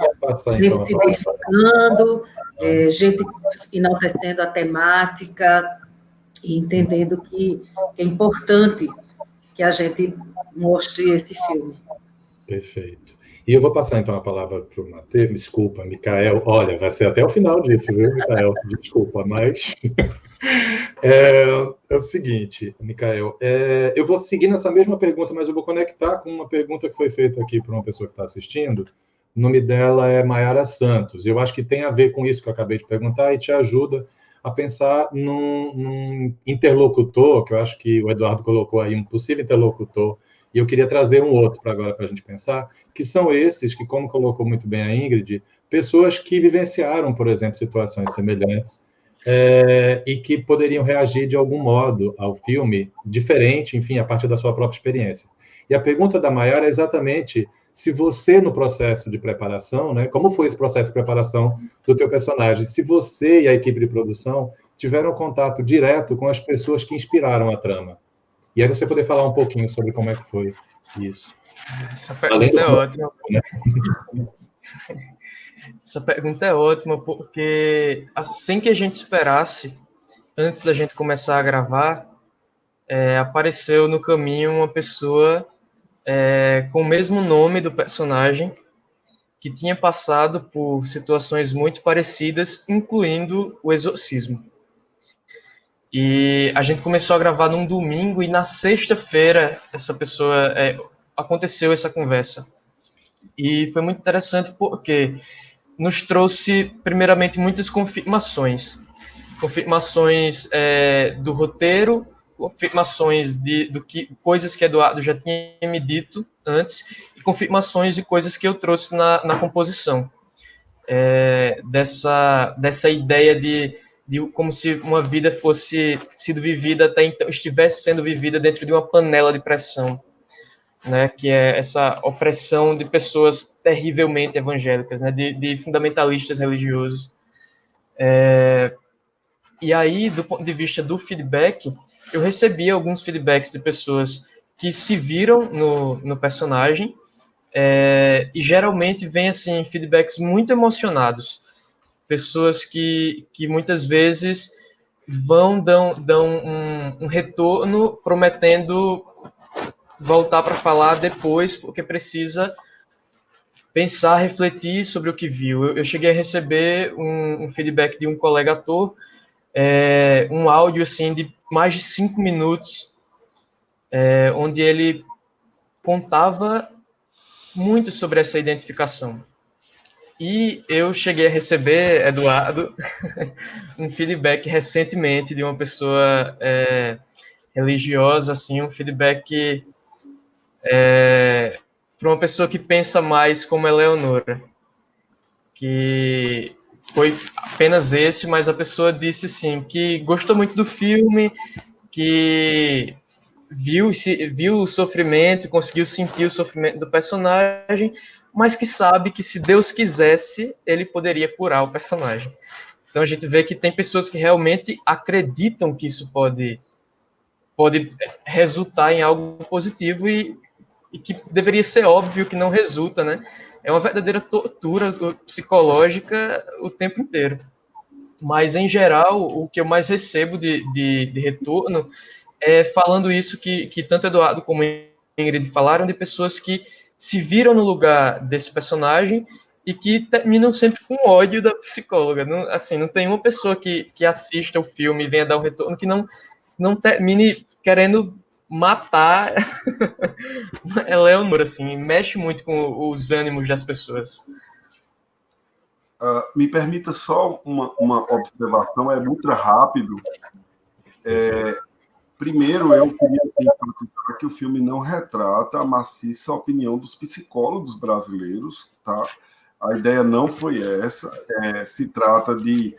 Gente se identificando, gente enaltecendo a temática e entendendo que é importante que a gente mostre esse filme. Perfeito. E eu vou passar, então, a palavra para o Matheus. Desculpa, Micael. Olha, vai ser até o final disso, viu, Micael? Desculpa, mas... É o seguinte, Micael, eu vou seguir nessa mesma pergunta, mas eu vou conectar com uma pergunta que foi feita aqui por uma pessoa que está assistindo. O nome dela é Maiara Santos. Eu acho que tem a ver com isso que eu acabei de perguntar e te ajuda a pensar num interlocutor, que eu acho que o Eduardo colocou aí, um possível interlocutor, e eu queria trazer um outro para agora para a gente pensar, que são esses que, como colocou muito bem a Ingrid, pessoas que vivenciaram, por exemplo, situações semelhantes, e que poderiam reagir de algum modo ao filme, diferente, enfim, a partir da sua própria experiência. E a pergunta da Maiara é exatamente se você, no processo de preparação, né, como foi esse processo de preparação do teu personagem, se você e a equipe de produção tiveram contato direto com as pessoas que inspiraram a trama. E aí você poder falar um pouquinho sobre como é que foi isso. Essa pergunta é ótima. Né? Essa pergunta é ótima, porque assim que a gente esperasse, antes da gente começar a gravar, apareceu no caminho uma pessoa com o mesmo nome do personagem, que tinha passado por situações muito parecidas, incluindo o exorcismo. E a gente começou a gravar num domingo, e na sexta-feira essa pessoa aconteceu essa conversa. E foi muito interessante porque nos trouxe, primeiramente, muitas confirmações do roteiro, confirmações do que coisas que Eduardo já tinha me dito antes, e confirmações de coisas que eu trouxe na composição. Dessa ideia de como se uma vida fosse sido vivida até então, estivesse sendo vivida dentro de uma panela de pressão, né, que é essa opressão de pessoas terrivelmente evangélicas, né, de fundamentalistas religiosos. E aí, do ponto de vista do feedback, eu recebi alguns feedbacks de pessoas que se viram no personagem, e geralmente vem assim, feedbacks muito emocionados. Pessoas que muitas vezes dão um retorno prometendo voltar para falar depois, porque precisa pensar, refletir sobre o que viu. Eu cheguei a receber um feedback de um colega ator, um áudio assim de mais de 5 minutos, onde ele contava muito sobre essa identificação. E eu cheguei a receber, Eduardo, um feedback recentemente de uma pessoa religiosa, assim, um feedback para uma pessoa que pensa mais como Eleonora, que foi apenas esse, mas a pessoa disse assim, que gostou muito do filme, que viu o sofrimento, conseguiu sentir o sofrimento do personagem, mas que sabe que se Deus quisesse, ele poderia curar o personagem. Então a gente vê que tem pessoas que realmente acreditam que isso pode resultar em algo positivo e que deveria ser óbvio que não resulta, né? É uma verdadeira tortura psicológica o tempo inteiro. Mas, em geral, o que eu mais recebo de retorno é falando isso que tanto Eduardo como Ingrid falaram, de pessoas que se viram no lugar desse personagem e que terminam sempre com ódio da psicóloga. Não, assim, não tem uma pessoa que assista o filme e venha dar um retorno que não termine querendo matar Eleonora, assim, mexe muito com os ânimos das pessoas. Me permita só uma observação, é muito rápido. Primeiro, eu queria enfatizar que o filme não retrata a maciça opinião dos psicólogos brasileiros, tá? A ideia não foi essa. Se trata de...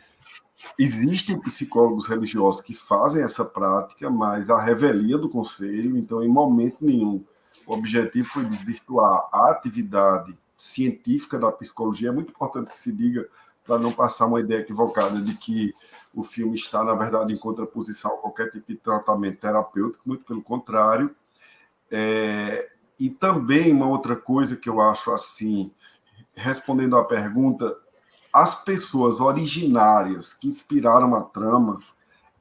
Existem psicólogos religiosos que fazem essa prática, mas a revelia do conselho, então, em momento nenhum, o objetivo foi desvirtuar a atividade científica da psicologia. É muito importante que se diga, para não passar uma ideia equivocada de que o filme está, na verdade, em contraposição a qualquer tipo de tratamento terapêutico, muito pelo contrário. E também uma outra coisa que eu acho assim, respondendo à pergunta, as pessoas originárias que inspiraram a trama,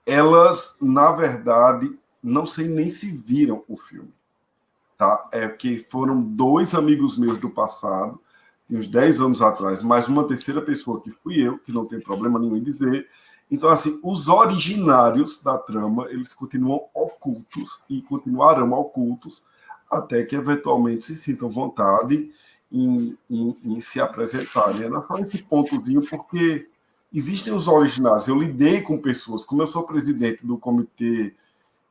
elas, na verdade, não sei nem se viram o filme. Tá? Que foram 2 amigos meus do passado, uns 10 anos atrás, mais uma terceira pessoa que fui eu, que não tem problema nenhum em dizer. Então, assim, os originários da trama, eles continuam ocultos e continuarão ocultos até que, eventualmente, se sintam vontade em se apresentarem. Era só esse pontozinho, porque existem os originários. Eu lidei com pessoas, como eu sou presidente do comitê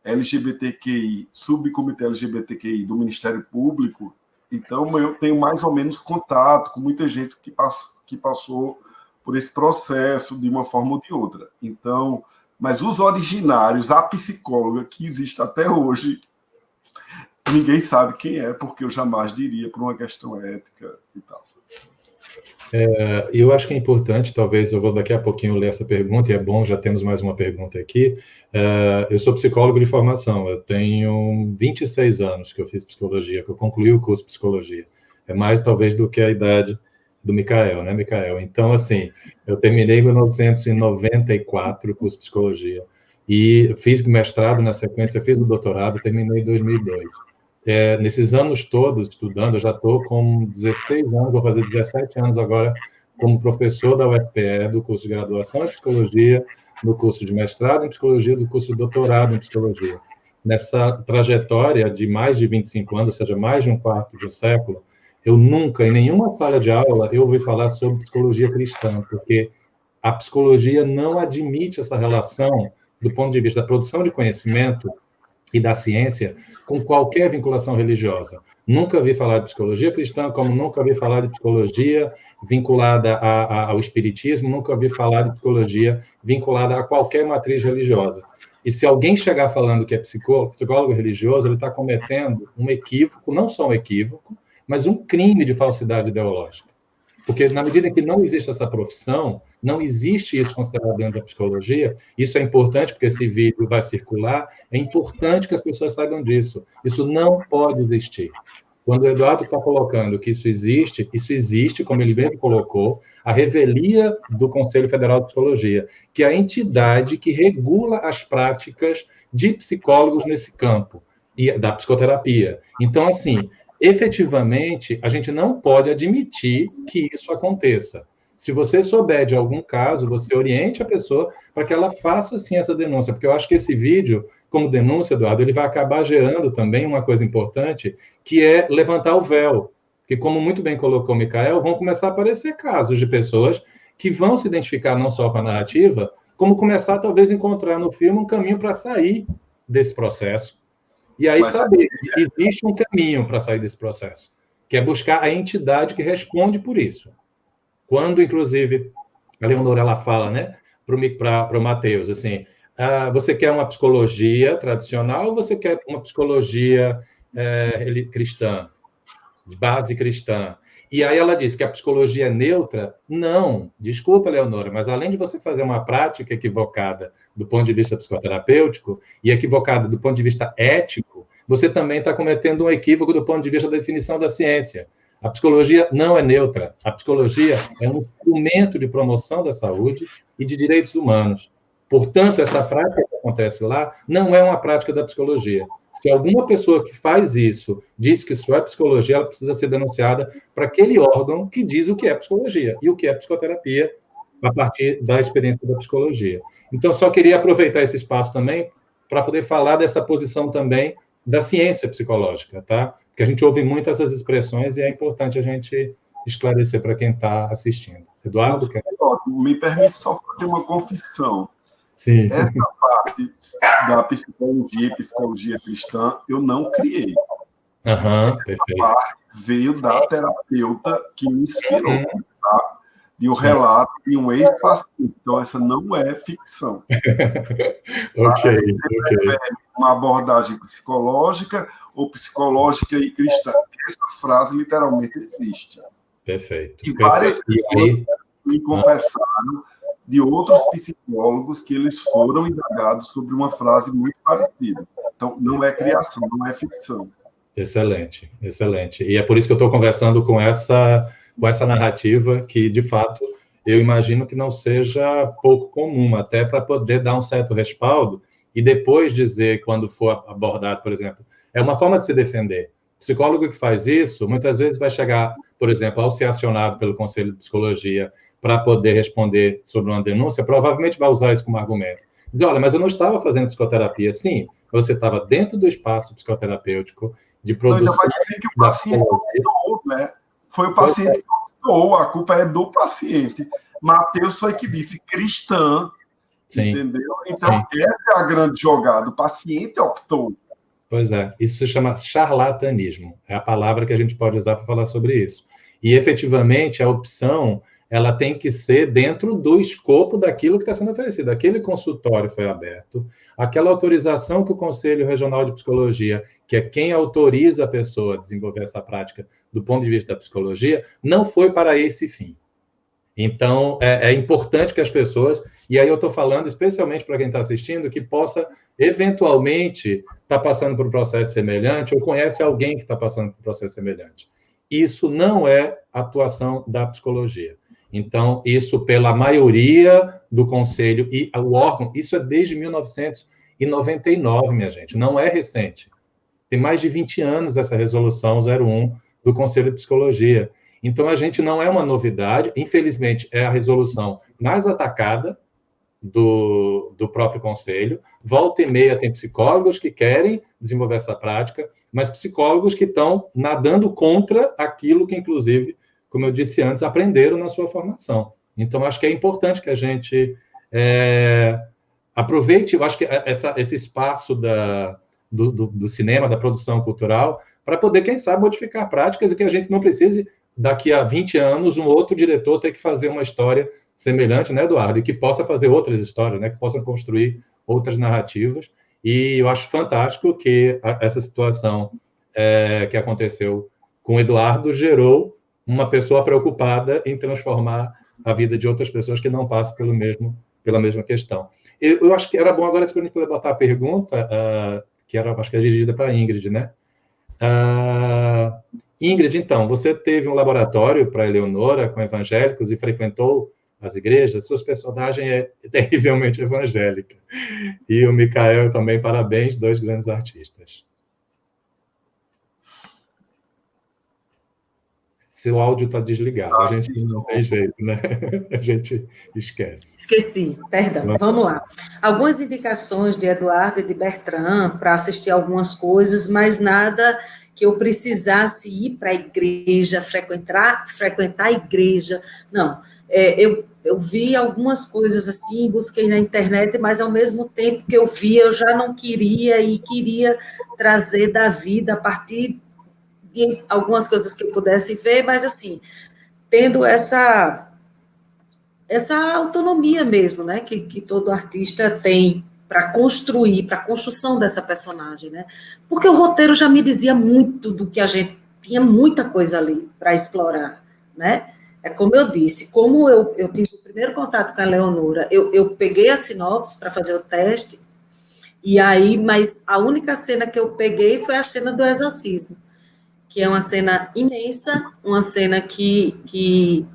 LGBTQI, subcomitê LGBTQI do Ministério Público, então eu tenho mais ou menos contato com muita gente que passou por esse processo de uma forma ou de outra. Então, mas os originários, a psicóloga que existe até hoje, ninguém sabe quem é, porque eu jamais diria por uma questão ética e tal. Eu acho que é importante, talvez eu vou daqui a pouquinho ler essa pergunta, e é bom, já temos mais uma pergunta aqui. Eu sou psicólogo de formação, eu tenho 26 anos que eu fiz psicologia, que eu concluí o curso de psicologia. É mais, talvez, do que a idade do Micael, né, Micael? Então, assim, eu terminei em 1994 o curso de psicologia, e fiz mestrado na sequência, fiz o doutorado, terminei em 2002. Nesses anos todos estudando, eu já estou com 16 anos, vou fazer 17 anos agora, como professor da UFPE, do curso de graduação em psicologia, no curso de mestrado em psicologia, do curso de doutorado em psicologia. Nessa trajetória de mais de 25 anos, ou seja, mais de um quarto de um século, eu nunca, em nenhuma sala de aula, eu ouvi falar sobre psicologia cristã, porque a psicologia não admite essa relação, do ponto de vista da produção de conhecimento e da ciência, com qualquer vinculação religiosa. Nunca vi falar de psicologia cristã, como nunca vi falar de psicologia vinculada ao espiritismo, nunca vi falar de psicologia vinculada a qualquer matriz religiosa. E se alguém chegar falando que é psicólogo religioso, ele está cometendo um equívoco, não só um equívoco, mas um crime de falsidade ideológica. Porque, na medida em que não existe essa profissão, não existe isso considerado dentro da psicologia, isso é importante, porque esse vídeo vai circular, é importante que as pessoas saibam disso. Isso não pode existir. Quando o Eduardo está colocando que isso existe, como ele mesmo colocou, a revelia do Conselho Federal de Psicologia, que é a entidade que regula as práticas de psicólogos nesse campo. e da psicoterapia. Então, assim, efetivamente, a gente não pode admitir que isso aconteça. Se você souber de algum caso, você oriente a pessoa para que ela faça, sim, essa denúncia, porque eu acho que esse vídeo, como denúncia, Eduardo, ele vai acabar gerando também uma coisa importante, que é levantar o véu, que, como muito bem colocou o Micael, vão começar a aparecer casos de pessoas que vão se identificar não só com a narrativa, como começar, talvez, a encontrar no filme um caminho para sair desse processo. E aí saber que existe um caminho para sair desse processo, que é buscar a entidade que responde por isso. Quando, inclusive, a Leonora, ela fala, né, para o Matheus, assim, você quer uma psicologia tradicional ou você quer uma psicologia cristã, de base cristã? E aí ela diz que a psicologia é neutra? Não, desculpa, Leonora, mas além de você fazer uma prática equivocada do ponto de vista psicoterapêutico e equivocada do ponto de vista ético, você também está cometendo um equívoco do ponto de vista da definição da ciência. A psicologia não é neutra. A psicologia é um instrumento de promoção da saúde e de direitos humanos. Portanto, essa prática que acontece lá não é uma prática da psicologia. Se alguma pessoa que faz isso diz que isso é psicologia, ela precisa ser denunciada para aquele órgão que diz o que é psicologia e o que é psicoterapia a partir da experiência da psicologia. Então, só queria aproveitar esse espaço também para poder falar dessa posição também da ciência psicológica, tá? Porque a gente ouve muito essas expressões e é importante a gente esclarecer para quem está assistindo. Eduardo? Me permite só fazer uma confissão. Sim. Essa parte da psicologia e psicologia cristã eu não criei. Essa parte veio da terapeuta que me inspirou, tá? De um relato de um ex-paciente. Então, essa não é ficção. Ok. Uma abordagem psicológica ou psicológica e cristã. Essa frase literalmente existe. Perfeito. E várias pessoas me confessaram de outros psicólogos que eles foram indagados sobre uma frase muito parecida. Então, não é criação, não é ficção. Excelente, excelente. E é por isso que eu estou conversando com essa narrativa que, de fato, eu imagino que não seja pouco comum, até para poder dar um certo respaldo e depois dizer, quando for abordado, por exemplo, é uma forma de se defender. O psicólogo que faz isso, muitas vezes vai chegar, por exemplo, ao ser acionado pelo Conselho de Psicologia para poder responder sobre uma denúncia, provavelmente vai usar isso como argumento. Dizer, olha, mas eu não estava fazendo psicoterapia. Sim, você estava dentro do espaço psicoterapêutico de produção. Não, ainda vai dizer que o paciente optou, né? Foi o paciente que optou, a culpa é do paciente. Mateus foi que disse cristã, sim, entendeu? Então, sim, essa é a grande jogada. O paciente optou. Pois é, isso se chama charlatanismo. É a palavra que a gente pode usar para falar sobre isso. E, efetivamente, a opção ela tem que ser dentro do escopo daquilo que está sendo oferecido. Aquele consultório foi aberto, aquela autorização que o Conselho Regional de Psicologia, que é quem autoriza a pessoa a desenvolver essa prática do ponto de vista da psicologia, não foi para esse fim. Então, é importante que as pessoas, e aí eu estou falando especialmente para quem está assistindo, que possa, eventualmente, estar passando por um processo semelhante ou conhece alguém que está passando por um processo semelhante. Isso não é atuação da psicologia. Então, isso pela maioria do conselho e o órgão, isso é desde 1999, minha gente, não é recente. Tem mais de 20 anos essa resolução 01 do Conselho de Psicologia. Então, a gente não é uma novidade, infelizmente, é a resolução mais atacada do próprio conselho. Volta e meia tem psicólogos que querem desenvolver essa prática, mas psicólogos que estão nadando contra aquilo que, inclusive, como eu disse antes, aprenderam na sua formação. Então, acho que é importante que a gente aproveite, eu acho que esse espaço do cinema, da produção cultural, para poder, quem sabe, modificar práticas e que a gente não precise, daqui a 20 anos, um outro diretor ter que fazer uma história semelhante, né, Eduardo? E que possa fazer outras histórias, né, que possam construir outras narrativas. E eu acho fantástico que essa situação que aconteceu com o Eduardo gerou uma pessoa preocupada em transformar a vida de outras pessoas que não passam pela mesma questão. Eu acho que era bom agora, se a gente puder botar a pergunta, que acho que é dirigida para a Ingrid, né? Ingrid, então, você teve um laboratório para a Eleonora com evangélicos e frequentou as igrejas, sua personagem é terrivelmente evangélica. E o Micael também, parabéns, 2 grandes artistas. Seu áudio está desligado, a gente não tem jeito, né? A gente esquece. Esqueci, perdão. Vamos lá. Algumas indicações de Eduardo e de Bertrand para assistir algumas coisas, mas nada que eu precisasse ir para a igreja, frequentar a igreja. Não, eu vi algumas coisas assim, busquei na internet, mas ao mesmo tempo que eu via, eu já não queria e queria trazer da vida a partir de algumas coisas que eu pudesse ver, mas assim, tendo essa autonomia mesmo, né, que todo artista tem para construir, para a construção dessa personagem, né, porque o roteiro já me dizia muito do que a gente, tinha muita coisa ali para explorar, né, é como eu disse, como eu tive o primeiro contato com a Leonora, eu peguei a sinopse para fazer o teste, e aí, mas a única cena que eu peguei foi a cena do exorcismo, que é uma cena imensa, uma cena que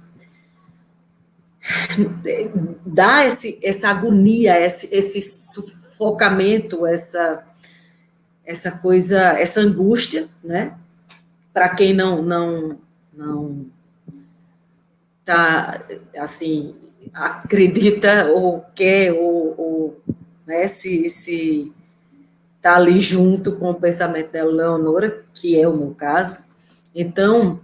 dá essa agonia, esse sufocamento, essa coisa, essa angústia, né? Para quem não tá assim acredita ou quer ou né, se tá ali junto com o pensamento da Leonora, que é o meu caso, então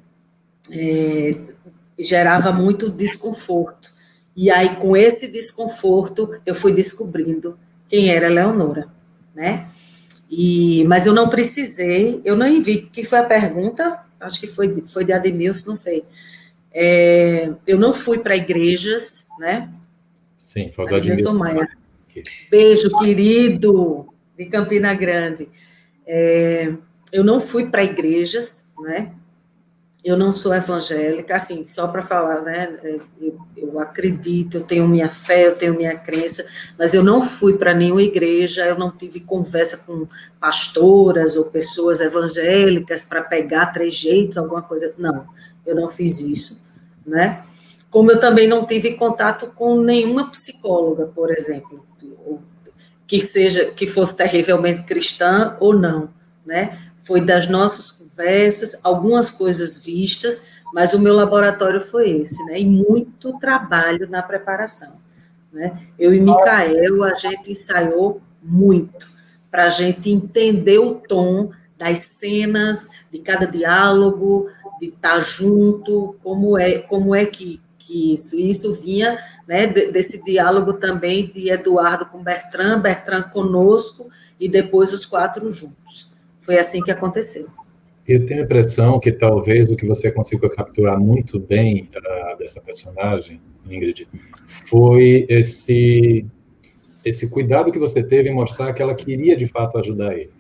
gerava muito desconforto. E aí, com esse desconforto, eu fui descobrindo quem era a Leonora, né? Mas eu não precisei, eu nem vi, que foi a pergunta, acho que foi de Ademilson, não sei. Eu não fui para igrejas, né? Sim, foi do Ademilson Maia. Beijo, querido, de Campina Grande. Eu não fui para igrejas, né? Eu não sou evangélica, assim, só para falar, né, eu acredito, eu tenho minha fé, eu tenho minha crença, mas eu não fui para nenhuma igreja, eu não tive conversa com pastoras ou pessoas evangélicas para pegar trejeitos, alguma coisa, não, eu não fiz isso, né, como eu também não tive contato com nenhuma psicóloga, por exemplo, que fosse terrivelmente cristã ou não, né, foi das nossas conversas, algumas coisas vistas, mas o meu laboratório foi esse, né? E muito trabalho na preparação, né? Eu e Micael, a gente ensaiou muito, para a gente entender o tom das cenas, de cada diálogo, de estar junto, como é que isso vinha, né, desse diálogo também de Eduardo com Bertrand, Bertrand conosco, e depois os 4 juntos. Foi assim que aconteceu. Eu tenho a impressão que talvez o que você conseguiu capturar muito bem dessa personagem, Ingrid, foi esse cuidado que você teve em mostrar que ela queria de fato ajudar ele,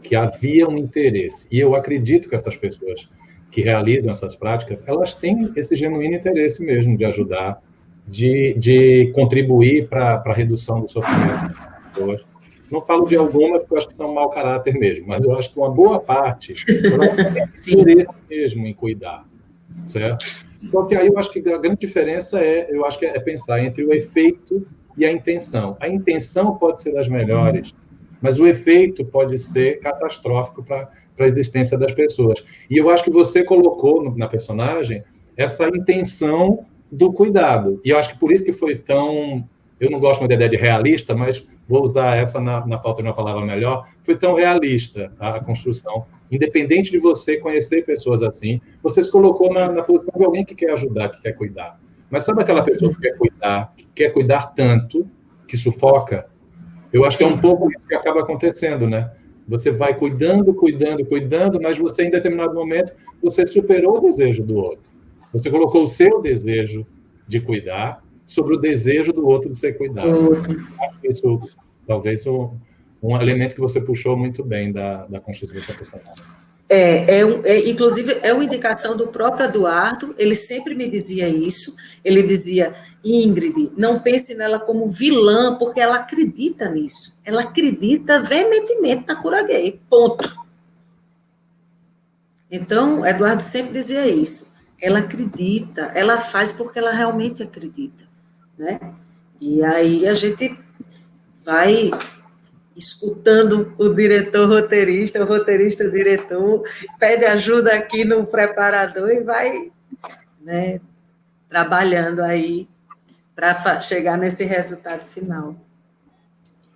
que havia um interesse. E eu acredito que essas pessoas que realizam essas práticas, elas têm esse genuíno interesse mesmo de ajudar, de contribuir para a redução do sofrimento das pessoas. Não falo de algumas, porque eu acho que são mau caráter mesmo, mas eu acho que uma boa parte tem interesse mesmo em cuidar, certo? Então, que aí eu acho que a grande diferença eu acho que é pensar entre o efeito e a intenção. A intenção pode ser das melhores, mas o efeito pode ser catastrófico para a existência das pessoas. E eu acho que você colocou na personagem essa intenção do cuidado. E eu acho que por isso que foi tão... Eu não gosto muito da ideia de realista, mas vou usar essa na falta de uma palavra melhor, foi tão realista a construção. Independente de você conhecer pessoas assim, você se colocou na posição de alguém que quer ajudar, que quer cuidar. Mas sabe aquela pessoa que quer cuidar tanto, que sufoca? Eu acho que é um pouco isso que acaba acontecendo, né? Você vai cuidando, mas você, em determinado momento, você superou o desejo do outro. Você colocou o seu desejo de cuidar sobre o desejo do outro de ser cuidado. Acho que isso talvez um elemento que você puxou muito bem da construção dessa personagem. Inclusive, é uma indicação do próprio Eduardo, ele sempre me dizia isso, ele dizia, Ingrid, não pense nela como vilã, porque ela acredita nisso, ela acredita veementemente na cura gay, ponto. Então, Eduardo sempre dizia isso, ela acredita, ela faz porque ela realmente acredita, né? E aí a gente vai escutando o diretor roteirista, o diretor, pede ajuda aqui no preparador e vai, né, trabalhando aí para chegar nesse resultado final.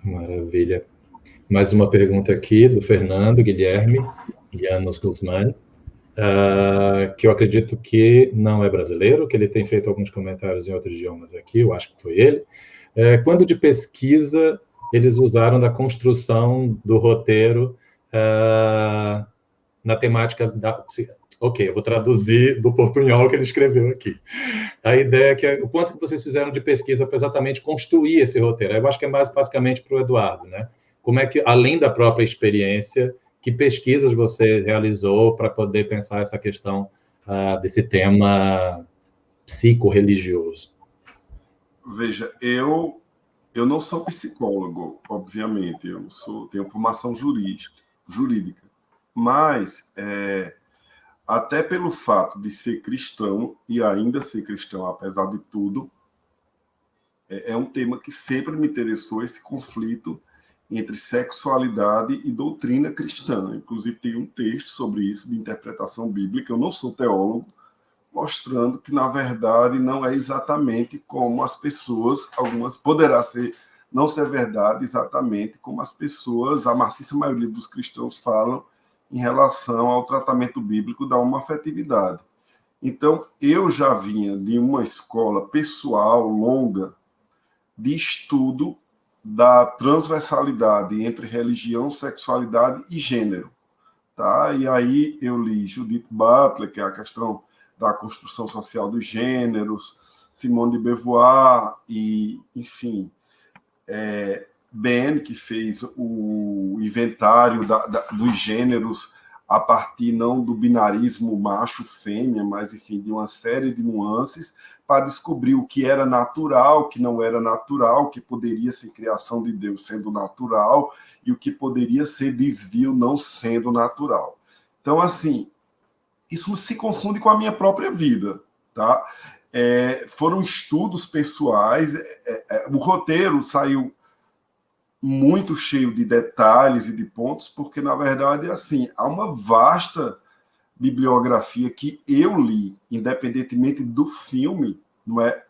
Maravilha. Mais uma pergunta aqui do Fernando Guilherme Llanos Guzmán, que eu acredito que não é brasileiro, que ele tem feito alguns comentários em outros idiomas aqui, eu acho que foi ele. Quando de pesquisa eles usaram da construção do roteiro na temática da... Ok, eu vou traduzir do portunhol que ele escreveu aqui. A ideia é que o quanto que vocês fizeram de pesquisa para exatamente construir esse roteiro. Eu acho que é mais basicamente para o Eduardo, né? Como é que, além da própria experiência, que pesquisas você realizou para poder pensar essa questão desse tema psicorreligioso? Veja, eu não sou psicólogo, obviamente, tenho formação jurídica, mas até pelo fato de ser cristão e ainda ser cristão, apesar de tudo, é um tema que sempre me interessou, esse conflito entre sexualidade e doutrina cristã. Inclusive, tem um texto sobre isso, de interpretação bíblica. Eu não sou teólogo, mostrando que, na verdade, não é exatamente como as pessoas, algumas poderá não ser verdade exatamente como as pessoas, a maciça maioria dos cristãos falam em relação ao tratamento bíblico da homoafetividade. Então, eu já vinha de uma escola pessoal longa de estudo da transversalidade entre religião, sexualidade e gênero. Tá? E aí eu li Judith Butler, que é a questão da construção social dos gêneros, Simone de Beauvoir, e, enfim, Ben, que fez o inventário dos gêneros a partir não do binarismo macho-fêmea, mas, enfim, de uma série de nuances, para descobrir o que era natural, o que não era natural, o que poderia ser criação de Deus sendo natural e o que poderia ser desvio não sendo natural. Então, assim, isso se confunde com a minha própria vida, tá? Foram estudos pessoais, o roteiro saiu muito cheio de detalhes e de pontos, porque, na verdade, assim, há uma vasta bibliografia que eu li, independentemente do filme, não é,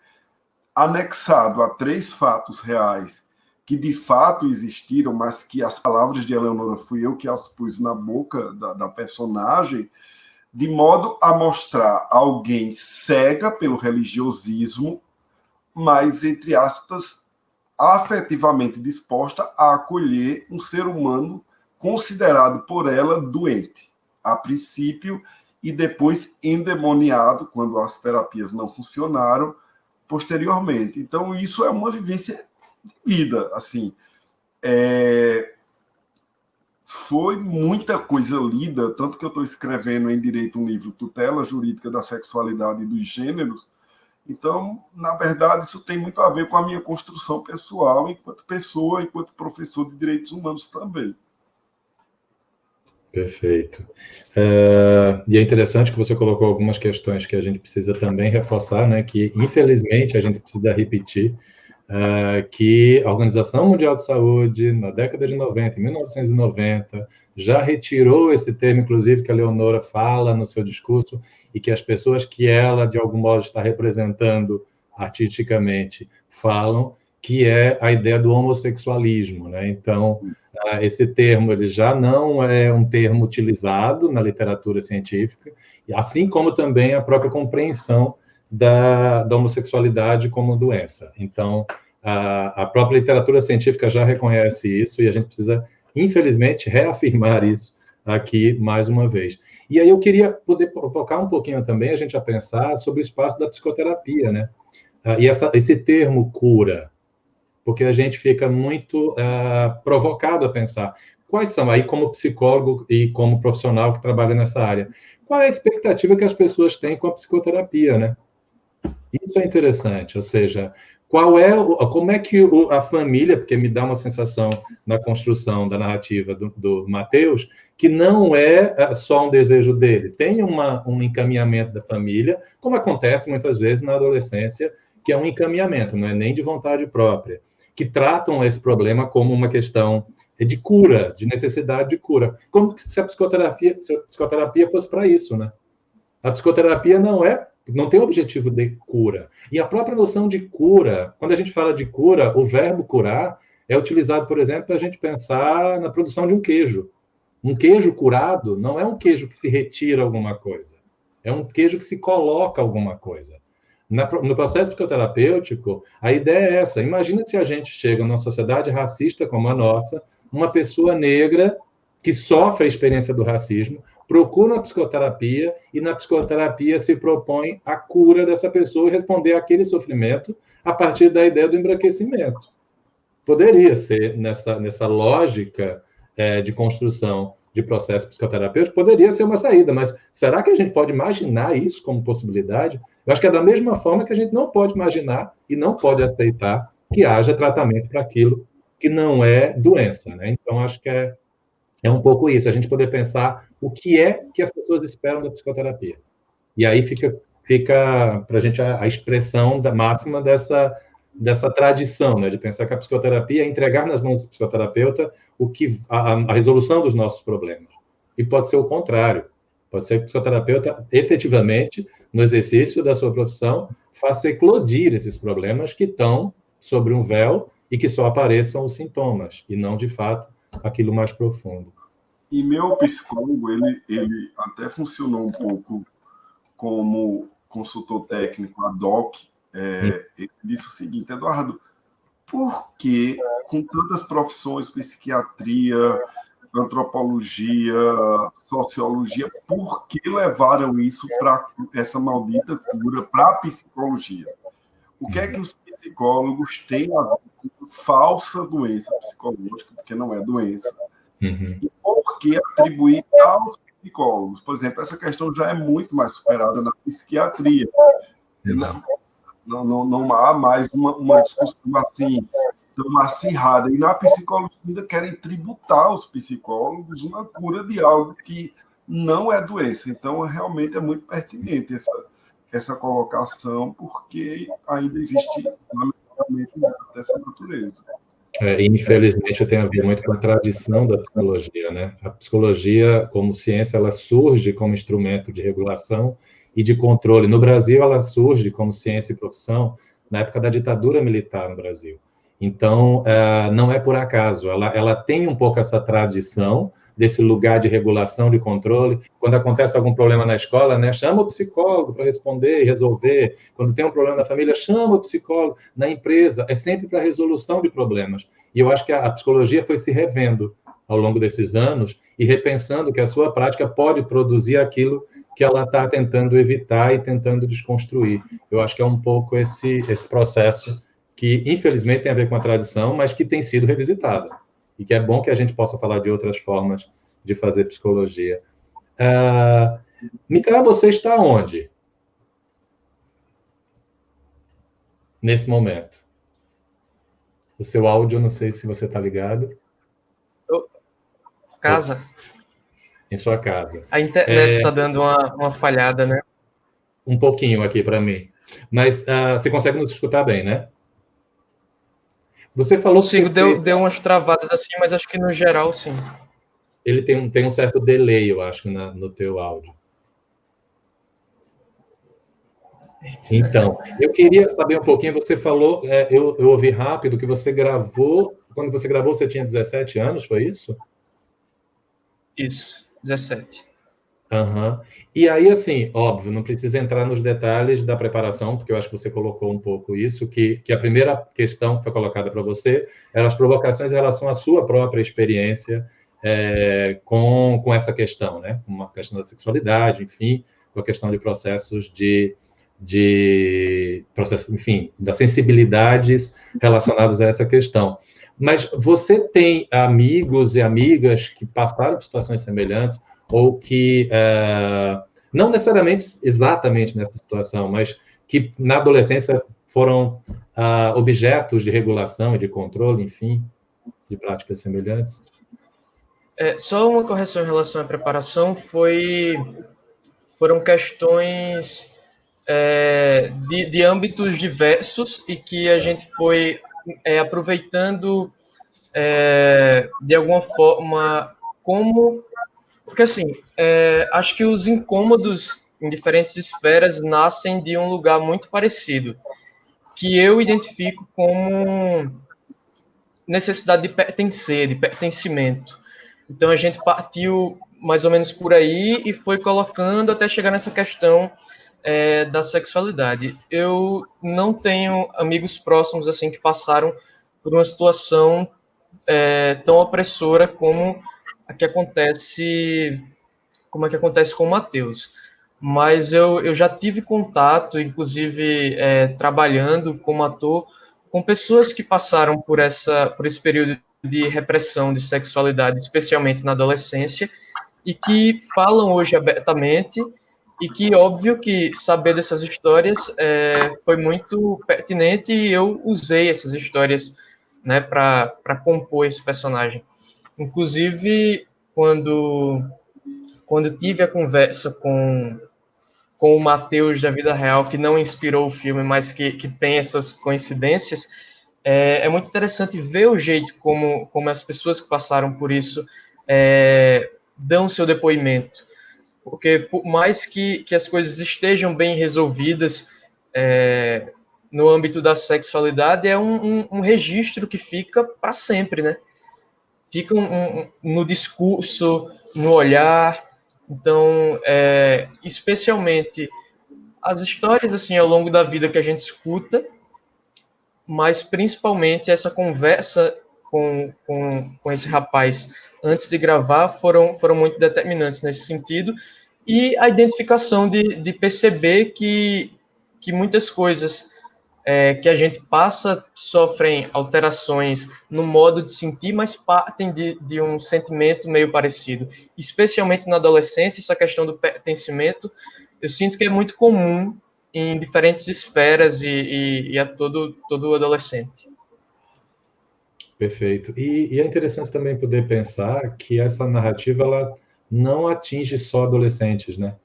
anexado a 3 fatos reais que de fato existiram, mas que as palavras de Eleonora fui eu que as pus na boca da personagem, de modo a mostrar alguém cega pelo religiosismo, mas, entre aspas, afetivamente disposta a acolher um ser humano considerado por ela doente, a princípio, e depois endemoniado, quando as terapias não funcionaram, posteriormente. Então, isso é uma vivência de vida, assim. Foi muita coisa lida, tanto que eu estou escrevendo em Direito um livro, Tutela Jurídica da Sexualidade e dos Gêneros. Então, na verdade, isso tem muito a ver com a minha construção pessoal, enquanto pessoa, enquanto professor de direitos humanos também. Perfeito. E é interessante que você colocou algumas questões que a gente precisa também reforçar, né, que, infelizmente, a gente precisa repetir, que a Organização Mundial de Saúde, na década de 90, em 1990, já retirou esse termo, inclusive, que a Leonora fala no seu discurso, e que as pessoas que ela, de algum modo, está representando artisticamente, falam, que é a ideia do homossexualismo, né? Então, esse termo ele já não é um termo utilizado na literatura científica, assim como também a própria compreensão da homossexualidade como doença. Então, a própria literatura científica já reconhece isso e a gente precisa, infelizmente, reafirmar isso aqui mais uma vez. E aí eu queria poder tocar um pouquinho também, a gente a pensar sobre o espaço da psicoterapia, né? E esse termo cura, porque a gente fica muito provocado a pensar quais são, aí como psicólogo e como profissional que trabalha nessa área, qual é a expectativa que as pessoas têm com a psicoterapia, né? Isso é interessante, ou seja, como é que a família, porque me dá uma sensação na construção da narrativa do Mateus, que não é só um desejo dele, tem um encaminhamento da família, como acontece muitas vezes na adolescência, que é um encaminhamento, não é nem de vontade própria, que tratam esse problema como uma questão de cura, de necessidade de cura. Como se a psicoterapia fosse para isso, né? A psicoterapia não tem objetivo de cura. E a própria noção de cura, quando a gente fala de cura, o verbo curar é utilizado, por exemplo, para a gente pensar na produção de um queijo. Um queijo curado não é um queijo que se retira alguma coisa, é um queijo que se coloca alguma coisa. No processo psicoterapêutico, a ideia é essa. Imagina se a gente chega numa sociedade racista como a nossa, uma pessoa negra que sofre a experiência do racismo, procura a psicoterapia e na psicoterapia se propõe a cura dessa pessoa e responder àquele sofrimento a partir da ideia do embranquecimento. Poderia ser, nessa lógica de construção de processo psicoterapêutico, poderia ser uma saída, mas será que a gente pode imaginar isso como possibilidade? Eu acho que é da mesma forma que a gente não pode imaginar e não pode aceitar que haja tratamento para aquilo que não é doença, né? Então, acho que é um pouco isso, a gente poder pensar o que é que as pessoas esperam da psicoterapia. E aí fica para a gente a expressão máxima dessa tradição, né, de pensar que a psicoterapia é entregar nas mãos do psicoterapeuta a resolução dos nossos problemas. E pode ser o contrário. Pode ser que o psicoterapeuta, efetivamente, no exercício da sua profissão, faça eclodir esses problemas que estão sobre um véu e que só apareçam os sintomas, e não, de fato, aquilo mais profundo. E meu psicólogo, ele até funcionou um pouco como consultor técnico ad hoc. Ele disse o seguinte: Eduardo, por que, com tantas profissões, psiquiatria, antropologia, sociologia, por que levaram isso para essa maldita cura para a psicologia? O que é que os psicólogos têm a ver com falsa doença psicológica, porque não é doença? Uhum. E por que atribuir aos psicólogos? Por exemplo, essa questão já é muito mais superada na psiquiatria. Não há mais uma discussão assim tão acirrada. E na psicologia ainda querem tributar aos psicólogos uma cura de algo que não é doença. Então, realmente é muito pertinente essa colocação, porque ainda existe, lamentavelmente, dessa natureza. Infelizmente, tem a ver muito com a tradição da psicologia, né? A psicologia, como ciência, ela surge como instrumento de regulação e de controle. No Brasil, ela surge como ciência e profissão na época da ditadura militar no Brasil. Então, não é por acaso. Ela tem um pouco essa tradição desse lugar de regulação, de controle. Quando acontece algum problema na escola, né, chama o psicólogo para responder e resolver. Quando tem um problema na família, chama o psicólogo. Na empresa, é sempre para resolução de problemas. E eu acho que a psicologia foi se revendo ao longo desses anos e repensando que a sua prática pode produzir aquilo que ela está tentando evitar e tentando desconstruir. Eu acho que é um pouco esse processo que, infelizmente, tem a ver com a tradição, mas que tem sido revisitada. E que é bom que a gente possa falar de outras formas de fazer psicologia. Micael, você está onde? Nesse momento. O seu áudio, não sei se você está ligado. Casa. Ops. Em sua casa. A internet está dando uma falhada, né? Um pouquinho aqui para mim. Mas você consegue nos escutar bem, né? Você falou que deu umas travadas assim, mas acho que no geral, sim. Ele tem um certo delay, eu acho, no teu áudio. Então, eu queria saber um pouquinho, você falou, eu ouvi rápido, que você gravou, quando você gravou você tinha 17 anos, foi isso? Isso, 17. Uhum. E aí, assim, óbvio, não precisa entrar nos detalhes da preparação, porque eu acho que você colocou um pouco isso, que a primeira questão que foi colocada para você eram as provocações em relação à sua própria experiência com essa questão, né? Uma questão da sexualidade, enfim, com a questão de processos enfim, das sensibilidades relacionadas a essa questão. Mas você tem amigos e amigas que passaram por situações semelhantes, ou que, não necessariamente exatamente nessa situação, mas que na adolescência foram objetos de regulação e de controle, enfim, de práticas semelhantes? Só uma correção em relação à preparação, foram questões de âmbitos diversos e que a gente foi aproveitando de alguma forma, como... Porque, assim, acho que os incômodos em diferentes esferas nascem de um lugar muito parecido, que eu identifico como necessidade de pertencer, de pertencimento. Então, a gente partiu mais ou menos por aí e foi colocando até chegar nessa questão da sexualidade. Eu não tenho amigos próximos assim que passaram por uma situação tão opressora como a que acontece, como é que acontece com o Matheus. Mas eu já tive contato, inclusive trabalhando como ator, com pessoas que passaram por esse período de repressão de sexualidade, especialmente na adolescência, e que falam hoje abertamente, e que, óbvio, que saber dessas histórias foi muito pertinente, e eu usei essas histórias, né, para compor esse personagem. Inclusive, quando tive a conversa com o Matheus da vida real, que não inspirou o filme, mas que tem essas coincidências, muito interessante ver o jeito como as pessoas que passaram por isso dão seu depoimento. Porque, por mais que as coisas estejam bem resolvidas no âmbito da sexualidade, é um registro que fica para sempre, né? Fica no discurso, no olhar. Então, especialmente as histórias assim ao longo da vida que a gente escuta, mas principalmente essa conversa com esse rapaz antes de gravar foram muito determinantes nesse sentido, e a identificação de perceber que muitas coisas que a gente passa sofrem alterações no modo de sentir, mas partem de um sentimento meio parecido. Especialmente na adolescência, essa questão do pertencimento, eu sinto que é muito comum em diferentes esferas e a todo adolescente. Perfeito. E é interessante também poder pensar que essa narrativa ela não atinge só adolescentes, né?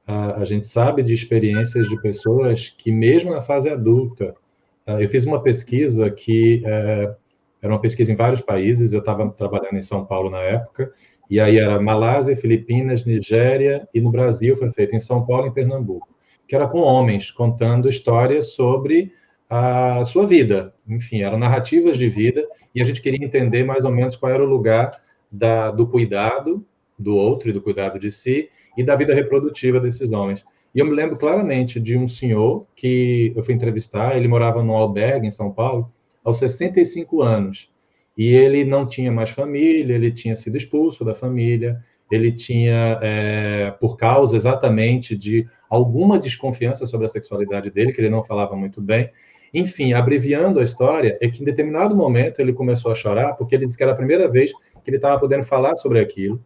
A gente sabe de experiências de pessoas que, mesmo na fase adulta, eu fiz uma pesquisa que era uma pesquisa em vários países, eu estava trabalhando em São Paulo na época, e aí era Malásia, Filipinas, Nigéria, e no Brasil foi feito em São Paulo e em Pernambuco, que era com homens contando histórias sobre a sua vida. Enfim, eram narrativas de vida, e a gente queria entender mais ou menos qual era o lugar do cuidado do outro e do cuidado de si, e da vida reprodutiva desses homens. E eu me lembro claramente de um senhor que eu fui entrevistar, ele morava num albergue em São Paulo, aos 65 anos, e ele não tinha mais família, ele tinha sido expulso da família, ele tinha, por causa exatamente de alguma desconfiança sobre a sexualidade dele, que ele não falava muito bem. Enfim, abreviando a história, é que em determinado momento ele começou a chorar, porque ele disse que era a primeira vez que ele estava podendo falar sobre aquilo,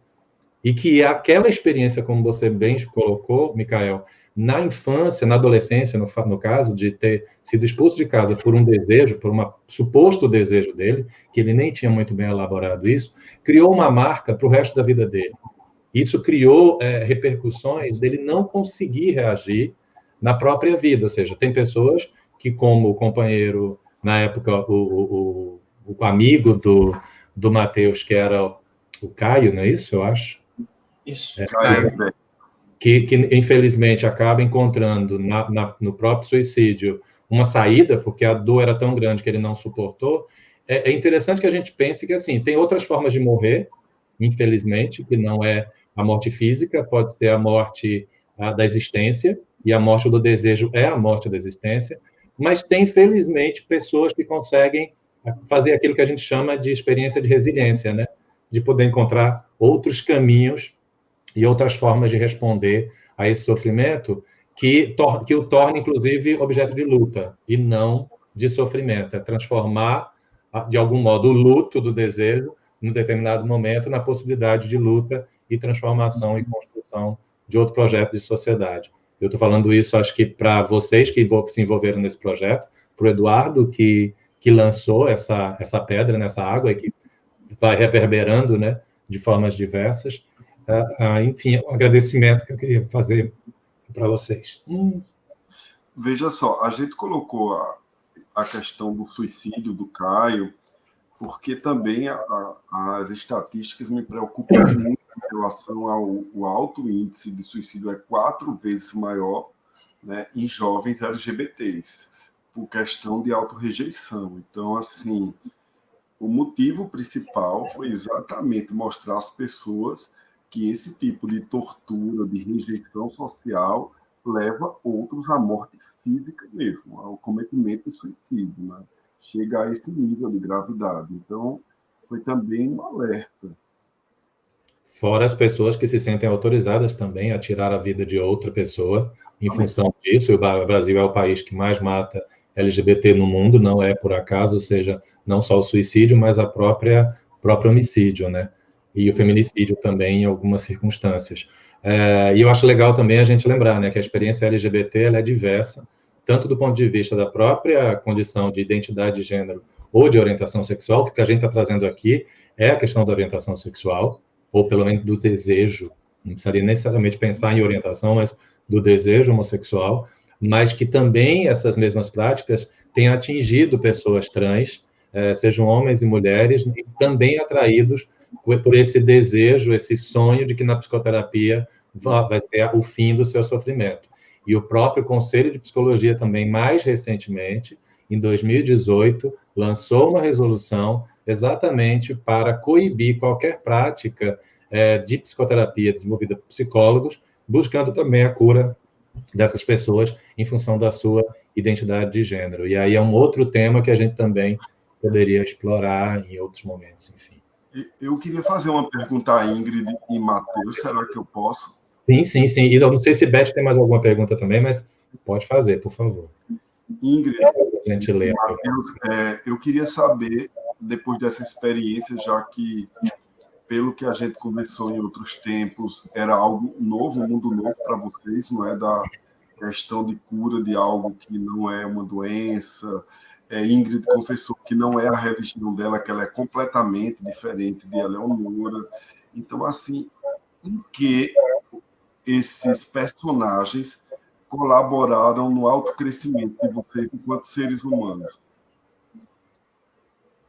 e que aquela experiência, como você bem colocou, Micael, na infância, na adolescência, no caso, de ter sido expulso de casa por um desejo, por um suposto desejo dele, que ele nem tinha muito bem elaborado isso, criou uma marca para o resto da vida dele. Isso criou repercussões dele não conseguir reagir na própria vida, ou seja, tem pessoas que, como o companheiro, na época, o amigo do Matheus, que era o Caio, não é isso, eu acho? Isso, Caio. Que infelizmente acaba encontrando no próprio suicídio uma saída, porque a dor era tão grande que ele não suportou. É interessante que a gente pense que, assim, tem outras formas de morrer, infelizmente, que não é a morte física, pode ser a morte da existência, e a morte do desejo é a morte da existência, mas tem, felizmente, pessoas que conseguem fazer aquilo que a gente chama de experiência de resiliência, né? De poder encontrar outros caminhos e outras formas de responder a esse sofrimento que o torna, inclusive, objeto de luta, e não de sofrimento. É transformar, de algum modo, o luto do desejo, num determinado momento, na possibilidade de luta e transformação e construção de outro projeto de sociedade. Eu estou falando isso, acho que para vocês que se envolveram nesse projeto, para o Eduardo, que lançou essa pedra nessa água e que vai reverberando, né, de formas diversas. Enfim, um agradecimento que eu queria fazer para vocês. Veja só, a gente colocou a questão do suicídio do Caio porque também as estatísticas me preocupam muito em relação ao alto índice de suicídio, é 4 vezes maior, né, em jovens LGBTs, por questão de autorrejeição. Então, assim, o motivo principal foi exatamente mostrar às pessoas que esse tipo de tortura, de rejeição social, leva outros à morte física mesmo, ao cometimento de suicídio, né? Chega a esse nível de gravidade. Então, foi também um alerta. Fora as pessoas que se sentem autorizadas também a tirar a vida de outra pessoa em função disso. O Brasil é o país que mais mata LGBT no mundo, não é por acaso, ou seja, não só o suicídio, mas a próprio homicídio, né? E o feminicídio também em algumas circunstâncias. E eu acho legal também a gente lembrar, né, que a experiência LGBT ela é diversa, tanto do ponto de vista da própria condição de identidade de gênero ou de orientação sexual, que o que a gente está trazendo aqui é a questão da orientação sexual, ou pelo menos do desejo, não precisaria necessariamente pensar em orientação, mas do desejo homossexual, mas que também essas mesmas práticas têm atingido pessoas trans, sejam homens e mulheres, e também atraídos por esse desejo, esse sonho de que na psicoterapia vai ser o fim do seu sofrimento. E o próprio Conselho de Psicologia também, mais recentemente, em 2018, lançou uma resolução exatamente para coibir qualquer prática de psicoterapia desenvolvida por psicólogos, buscando também a cura dessas pessoas em função da sua identidade de gênero. E aí é um outro tema que a gente também poderia explorar em outros momentos, enfim. Eu queria fazer uma pergunta a Ingrid e Matheus, será que eu posso? Sim. E eu não sei se Beth tem mais alguma pergunta também, mas pode fazer, por favor. Ingrid a gente lê. Matheus, eu queria saber, depois dessa experiência, já que, pelo que a gente conversou em outros tempos, era algo novo, um mundo novo para vocês, não é? Da questão de cura de algo que não é uma doença. Ingrid confessou que não é a religião dela, que ela é completamente diferente de Eleonora. Então, assim, em que esses personagens colaboraram no autocrescimento de vocês enquanto seres humanos?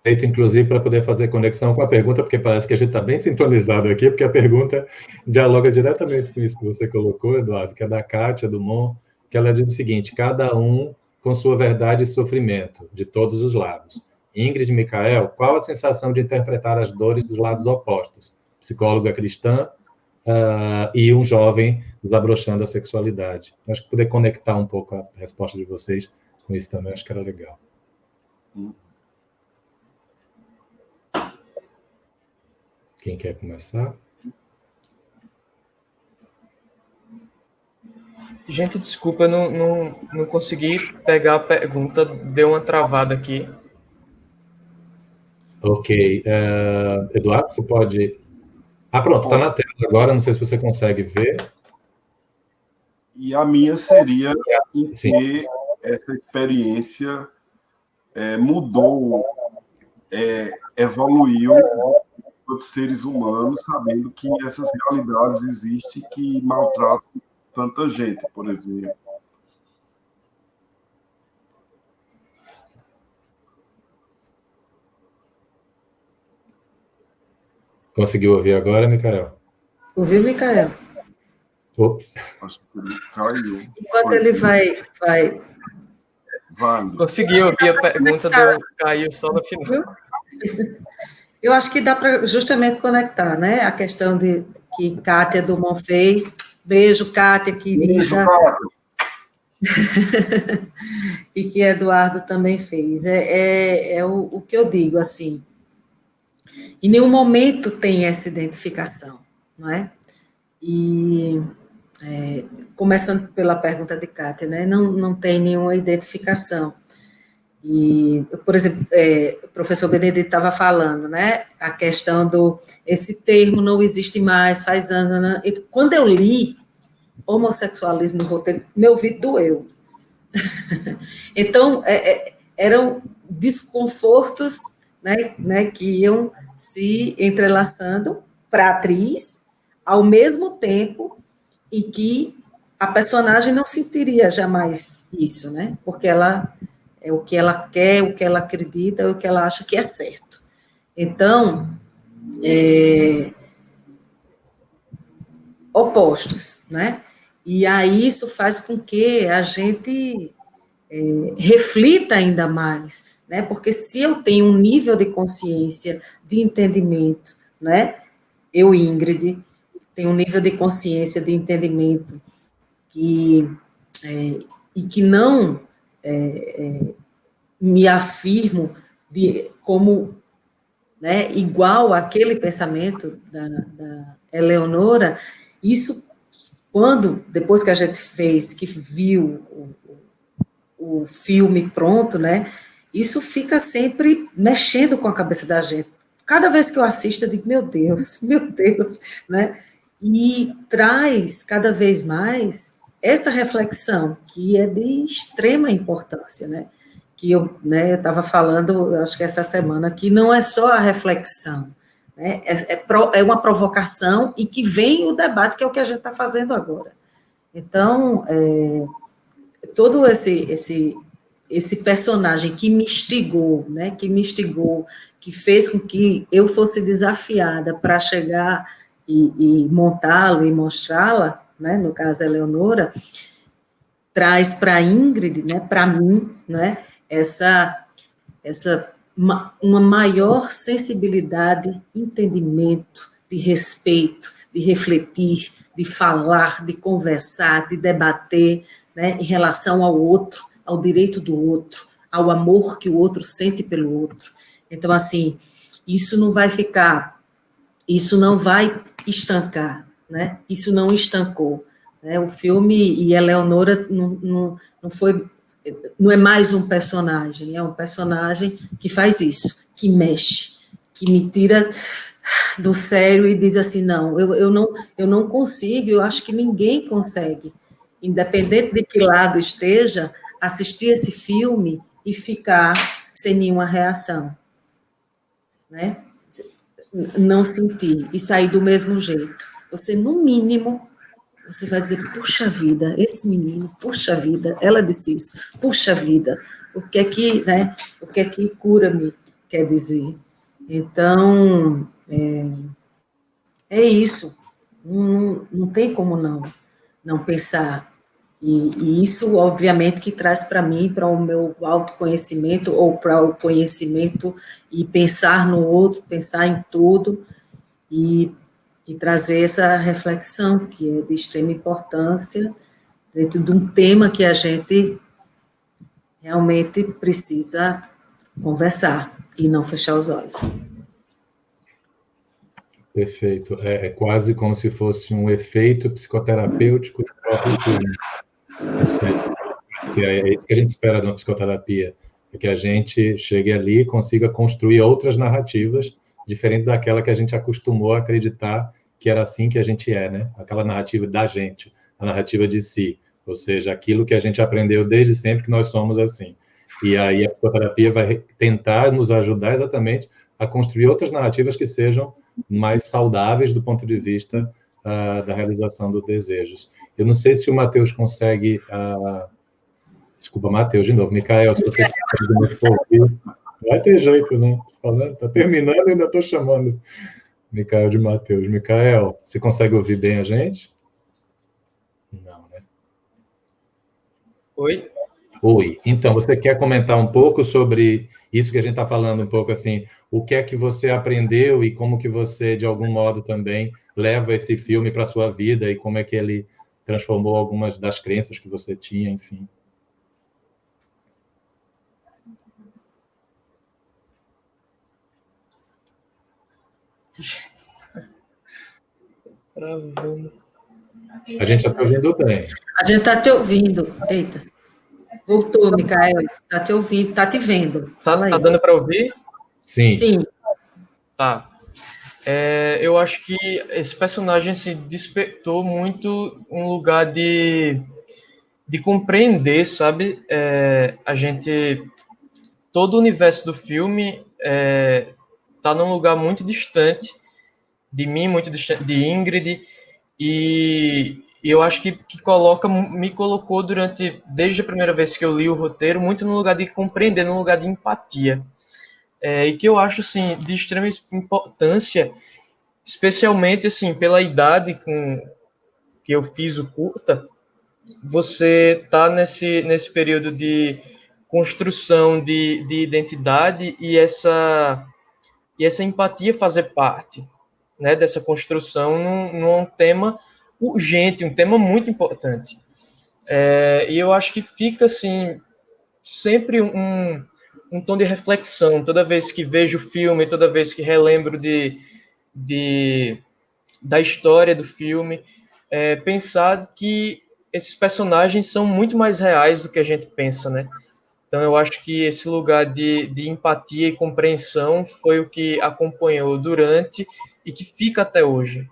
Feito, inclusive, para poder fazer conexão com a pergunta, porque parece que a gente está bem sintonizado aqui, porque a pergunta dialoga diretamente com isso que você colocou, Eduardo, que é da Kátia Dumont, que ela diz o seguinte: cada um com sua verdade e sofrimento, de todos os lados. Ingrid e Micael, qual a sensação de interpretar as dores dos lados opostos? Psicóloga cristã e um jovem desabrochando a sexualidade. Acho que poder conectar um pouco a resposta de vocês com isso também, acho que era legal. Quem quer começar? Gente, desculpa, eu não consegui pegar a pergunta, deu uma travada aqui. Ok. Eduardo, você pode... pronto, está na tela agora, não sei se você consegue ver. E a minha seria em que essa experiência mudou, evoluiu os seres humanos, sabendo que essas realidades existem que maltratam tanta gente, por exemplo. Conseguiu ouvir agora, Micael? Ouviu, Micael? Ops. Acho que ele caiu. Enquanto ele vai... Consegui ouvir a pergunta, caiu só no final. Eu acho que dá para justamente conectar, né? A questão que Kátia Dumont fez. Beijo, Kátia, querida. Beijo, Kátia. E que Eduardo também fez. O que eu digo, assim. Em nenhum momento tem essa identificação, não é? E, começando pela pergunta de Kátia, né? Não tem nenhuma identificação. E, por exemplo, o professor Benedito estava falando, né, a questão esse termo não existe mais, faz anos, né? E quando eu li homossexualismo no roteiro, meu ouvido doeu. Então, eram desconfortos, né, que iam se entrelaçando para a atriz, ao mesmo tempo em que a personagem não sentiria jamais isso, né, porque ela... é o que ela quer, o que ela acredita, é o que ela acha que é certo. Então, opostos, né? E aí isso faz com que a gente reflita ainda mais, né? Porque se eu tenho um nível de consciência, de entendimento, né? Eu, Ingrid, tenho um nível de consciência, de entendimento e que não me afirmo como, né, igual àquele pensamento da Eleonora, isso depois que a gente fez, que viu o filme pronto, né, isso fica sempre mexendo com a cabeça da gente. Cada vez que eu assisto, eu digo, meu Deus, né, e traz cada vez mais essa reflexão, que é de extrema importância, né, que eu estava falando, eu acho que essa semana, que não é só a reflexão, né, é uma provocação e que vem o debate, que é o que a gente está fazendo agora. Então, todo esse personagem que me instigou, né, que fez com que eu fosse desafiada para chegar e montá-lo e mostrá-la, né, no caso a Eleonora, traz para a Ingrid, né, para mim, né, uma maior sensibilidade, entendimento, de respeito, de refletir, de falar, de conversar, de debater, né, em relação ao outro, ao direito do outro, ao amor que o outro sente pelo outro. Então, assim, isso não vai estancar, né? Isso não estancou, né? O filme e Eleonora não é mais um personagem, é um personagem que faz isso, que mexe, que me tira do sério e diz assim, não, eu não consigo, eu acho que ninguém consegue, independente de que lado esteja, assistir esse filme e ficar sem nenhuma reação, né? Não sentir e sair do mesmo jeito. Você, no mínimo, você vai dizer, puxa vida, esse menino, puxa vida, ela disse isso, puxa vida, o que é que cura-me quer dizer? Então, é isso, não tem como não pensar. E isso, obviamente, que traz para mim, para o meu autoconhecimento, ou para o conhecimento e pensar no outro, pensar em tudo, e trazer essa reflexão, que é de extrema importância, dentro de um tema que a gente realmente precisa conversar e não fechar os olhos. Perfeito. É quase como se fosse um efeito psicoterapêutico do próprio filme. Ou seja, é isso que a gente espera de uma psicoterapia, é que a gente chegue ali e consiga construir outras narrativas diferentes daquela que a gente acostumou a acreditar que era assim que a gente é, né? Aquela narrativa da gente, a narrativa de si, ou seja, aquilo que a gente aprendeu desde sempre que nós somos assim. E aí a psicoterapia vai tentar nos ajudar exatamente a construir outras narrativas que sejam mais saudáveis do ponto de vista da realização dos desejos. Eu não sei se o Matheus consegue... Desculpa, Matheus, de novo. Micael, se você quiser ouvir, vai ter jeito, né? Está terminando e ainda estou chamando Micael de Matheus. Micael, você consegue ouvir bem a gente? Não, né? Oi? Oi. Então, você quer comentar um pouco sobre isso que a gente está falando, um pouco assim, o que é que você aprendeu e como que você, de algum modo, também leva esse filme para a sua vida e como é que ele transformou algumas das crenças que você tinha, enfim. A gente está te ouvindo bem. A gente está te ouvindo. Eita. Voltou, Micael. Está te ouvindo, está te vendo. Fala aí. Tá dando para ouvir? Sim. Sim. Tá. Eu acho que esse personagem se despertou muito um lugar de compreender, sabe? A gente... Todo o universo do filme tá num lugar muito distante de mim, muito distante de Ingrid, e eu acho que me colocou desde a primeira vez que eu li o roteiro, muito no lugar de compreender, no lugar de empatia. e que eu acho, assim, de extrema importância, especialmente, assim, pela idade com que eu fiz o curta. Você tá nesse período de construção de identidade e essa empatia fazer parte, né, dessa construção num tema urgente, um tema muito importante. E eu acho que fica, assim, sempre um tom de reflexão, toda vez que vejo o filme, toda vez que relembro da história do filme, pensar que esses personagens são muito mais reais do que a gente pensa, né? Então, eu acho que esse lugar de empatia e compreensão foi o que acompanhou durante e que fica até hoje.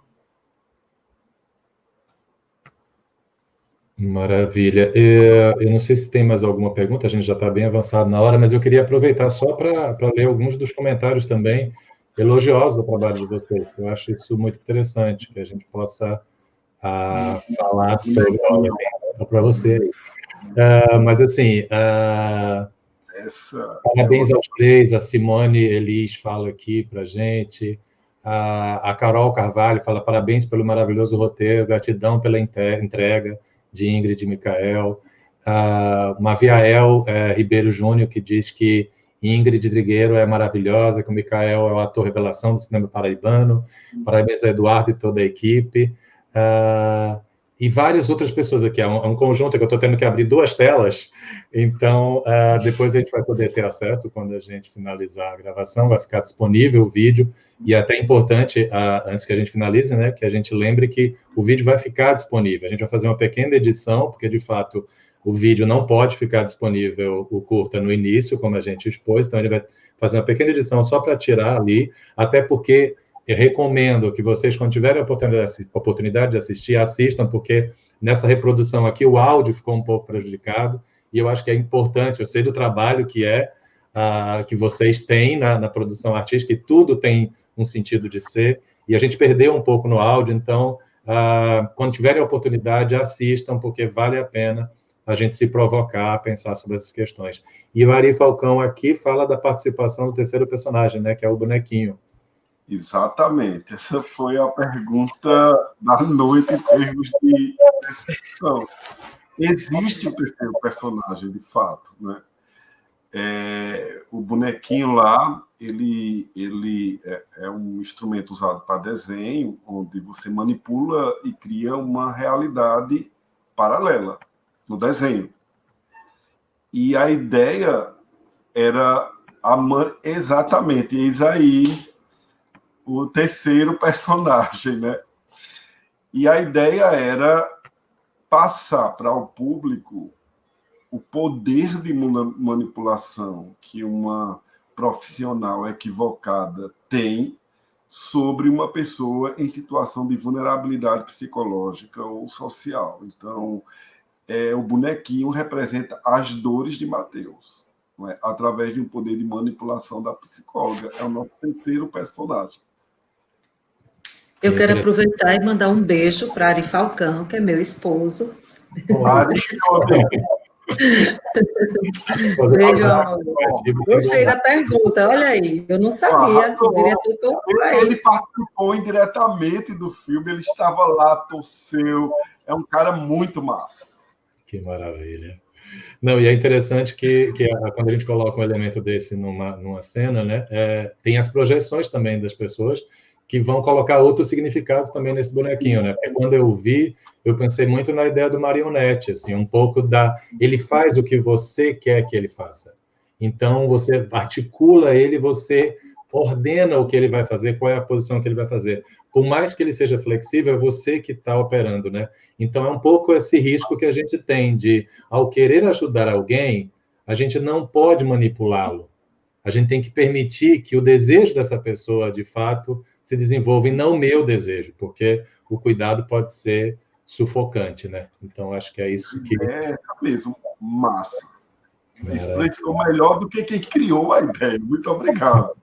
Maravilha. Eu não sei se tem mais alguma pergunta, a gente já está bem avançado na hora, mas eu queria aproveitar só para ler alguns dos comentários também elogiosos do trabalho de vocês. Eu acho isso muito interessante, que a gente possa falar sobre... Para você aí. Mas, assim, parabéns aos três. A Simone Elis fala aqui para a gente. A Carol Carvalho fala parabéns pelo maravilhoso roteiro, gratidão pela entrega de Ingrid e Micael. Maviael Ribeiro Júnior, que diz que Ingrid Drigueiro é maravilhosa, que o Micael é o ator revelação do cinema paraibano. Parabéns a Eduardo e toda a equipe. E várias outras pessoas aqui. É um conjunto que eu estou tendo que abrir 2 telas, então depois a gente vai poder ter acesso quando a gente finalizar a gravação, vai ficar disponível o vídeo, e é até importante, antes que a gente finalize, né, que a gente lembre que o vídeo vai ficar disponível. A gente vai fazer uma pequena edição, porque, de fato, o vídeo não pode ficar disponível, o curta, no início, como a gente expôs, então ele vai fazer uma pequena edição só para tirar ali, até porque eu recomendo que vocês, quando tiverem a oportunidade de assistir, assistam, porque nessa reprodução aqui o áudio ficou um pouco prejudicado, e eu acho que é importante, eu sei do trabalho que vocês têm na produção artística, e tudo tem um sentido de ser, e a gente perdeu um pouco no áudio, então, quando tiverem a oportunidade, assistam, porque vale a pena a gente se provocar a pensar sobre essas questões. E o Ari Falcão aqui fala da participação do terceiro personagem, né, que é o bonequinho. Exatamente. Essa foi a pergunta da noite em termos de percepção. Existe o terceiro personagem, de fato, né? O bonequinho lá, ele é um instrumento usado para desenho, onde você manipula e cria uma realidade paralela no desenho. E a ideia era exatamente, eis aí o terceiro personagem, né? E a ideia era passar para o público o poder de manipulação que uma profissional equivocada tem sobre uma pessoa em situação de vulnerabilidade psicológica ou social. Então, o bonequinho representa as dores de Mateus, não é? Através de um poder de manipulação da psicóloga. É o nosso terceiro personagem. Eu quero aproveitar e mandar um beijo para Ari Falcão, que é meu esposo. Olá, Beijo, amor. Gostei da pergunta, olha aí, eu não sabia. Ele participou indiretamente do filme, ele estava lá, torceu. É um cara muito massa. Que maravilha. Não, e é interessante que quando a gente coloca um elemento desse numa cena, né, tem as projeções também das pessoas que vão colocar outros significados também nesse bonequinho, né? Porque quando eu vi, eu pensei muito na ideia do marionete, assim, um pouco ele faz o que você quer que ele faça. Então, você articula ele, você ordena o que ele vai fazer, qual é a posição que ele vai fazer. Por mais que ele seja flexível, é você que está operando, né? Então, é um pouco esse risco que a gente tem de, ao querer ajudar alguém, a gente não pode manipulá-lo. A gente tem que permitir que o desejo dessa pessoa, de fato, se desenvolva, e não o meu desejo, porque o cuidado pode ser sufocante, né? Então, acho que é isso que... É mesmo, massa. Expressou melhor do que quem criou a ideia. Muito obrigado.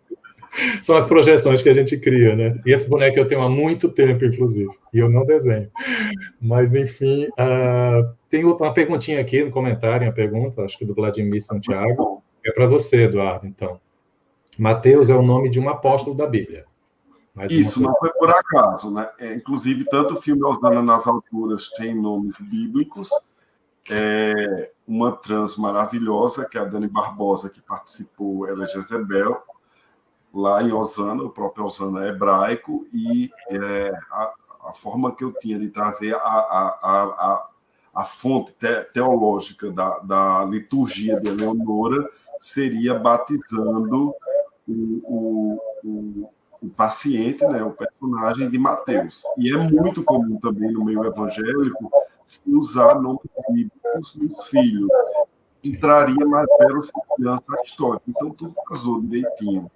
São as projeções que a gente cria, né? E esse boneco eu tenho há muito tempo, inclusive, e eu não desenho. Mas, enfim, tem uma perguntinha aqui no comentário, uma pergunta, acho que do Vladimir Santiago. É para você, Eduardo, então. Mateus é o nome de um apóstolo da Bíblia. Isso, não foi por acaso, né? Inclusive, tanto o filme Osana nas Alturas tem nomes bíblicos, uma trans maravilhosa, que é a Dani Barbosa, que participou, ela é Jezebel, lá em Osana, o próprio Osana é hebraico, e a forma que eu tinha de trazer a fonte teológica da liturgia de Eleonora seria batizando o paciente, né, o personagem de Mateus. E é muito comum também no meio evangélico se usar nomes bíblicos dos filhos. Entraria mais verossimilhança à história. Então, tudo casou direitinho.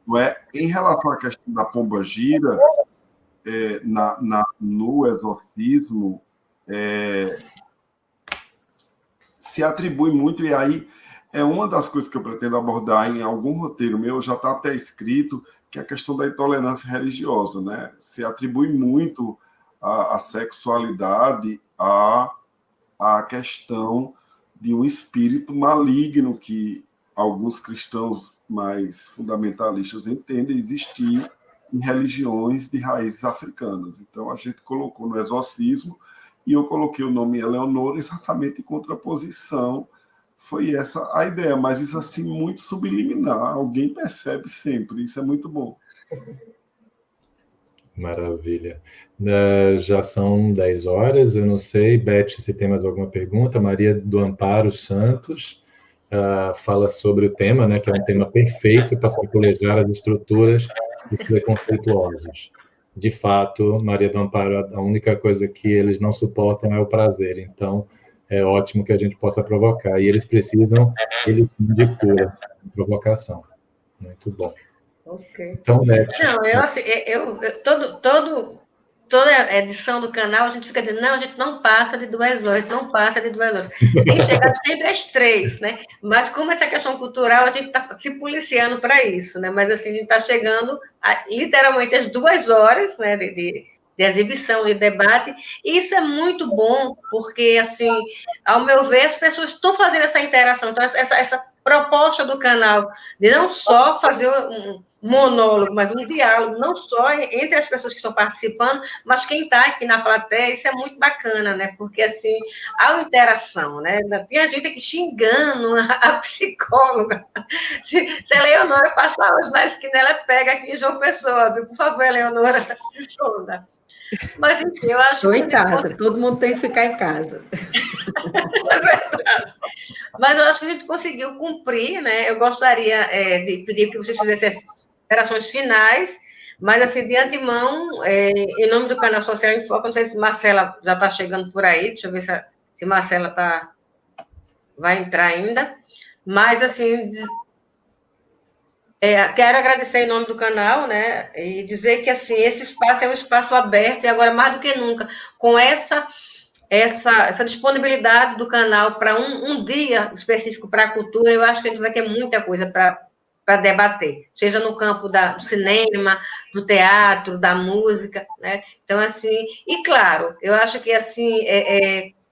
Não é? Em relação à questão da pombagira, no exorcismo, se atribui muito, e aí é uma das coisas que eu pretendo abordar em algum roteiro meu, já está até escrito, que é a questão da intolerância religiosa, né? Se atribui muito a sexualidade à questão de um espírito maligno que alguns cristãos mais fundamentalistas entendem existir em religiões de raízes africanas. Então, a gente colocou no exorcismo, e eu coloquei o nome Eleonora exatamente em contraposição. Foi essa a ideia, mas isso assim muito subliminar, alguém percebe sempre, isso é muito bom. Maravilha. Já são 10 horas, eu não sei, Beth, se tem mais alguma pergunta. Maria do Amparo Santos fala sobre o tema, né, que é um tema perfeito para sacolejar as estruturas dos preconceituosos. De fato, Maria do Amparo, a única coisa que eles não suportam é o prazer, então é ótimo que a gente possa provocar, e eles precisam de cura, de provocação. Muito bom. Ok. Então, Beth. Não, assim, toda edição do canal, a gente fica dizendo, não, a gente não passa de 2 horas, não passa de 2 horas. Tem chegado sempre às 3, né? Mas como essa questão cultural, a gente está se policiando para isso, né? Mas assim, a gente está chegando literalmente às 2 horas, né, de exibição, de debate, e isso é muito bom, porque, assim, ao meu ver, as pessoas estão fazendo essa interação, então, essa proposta do canal, de não só fazer um monólogo, mas um diálogo, não só entre as pessoas que estão participando, mas quem está aqui na plateia, isso é muito bacana, né? Porque, assim, há uma interação, né? Tem gente aqui xingando a psicóloga. Se a Eleonora passar hoje na esquina, ela pega aqui em João Pessoa, viu? Por favor, Eleonora, se esconda. Mas, enfim, eu acho Estou em casa, todo mundo tem que ficar em casa. É verdade. Mas eu acho que a gente conseguiu cumprir, né? Eu gostaria de pedir que vocês fizessem as considerações finais, mas, assim, de antemão, em nome do canal Social em Foco, não sei se Marcela já está chegando por aí, deixa eu ver se Marcela vai entrar ainda, mas, assim, quero agradecer em nome do canal, né, e dizer que, assim, esse espaço é um espaço aberto, e agora, mais do que nunca, com essa disponibilidade do canal para um dia específico para a cultura, eu acho que a gente vai ter muita coisa para debater, seja no campo do cinema, do teatro, da música, né? Então, assim, e claro, eu acho que, assim,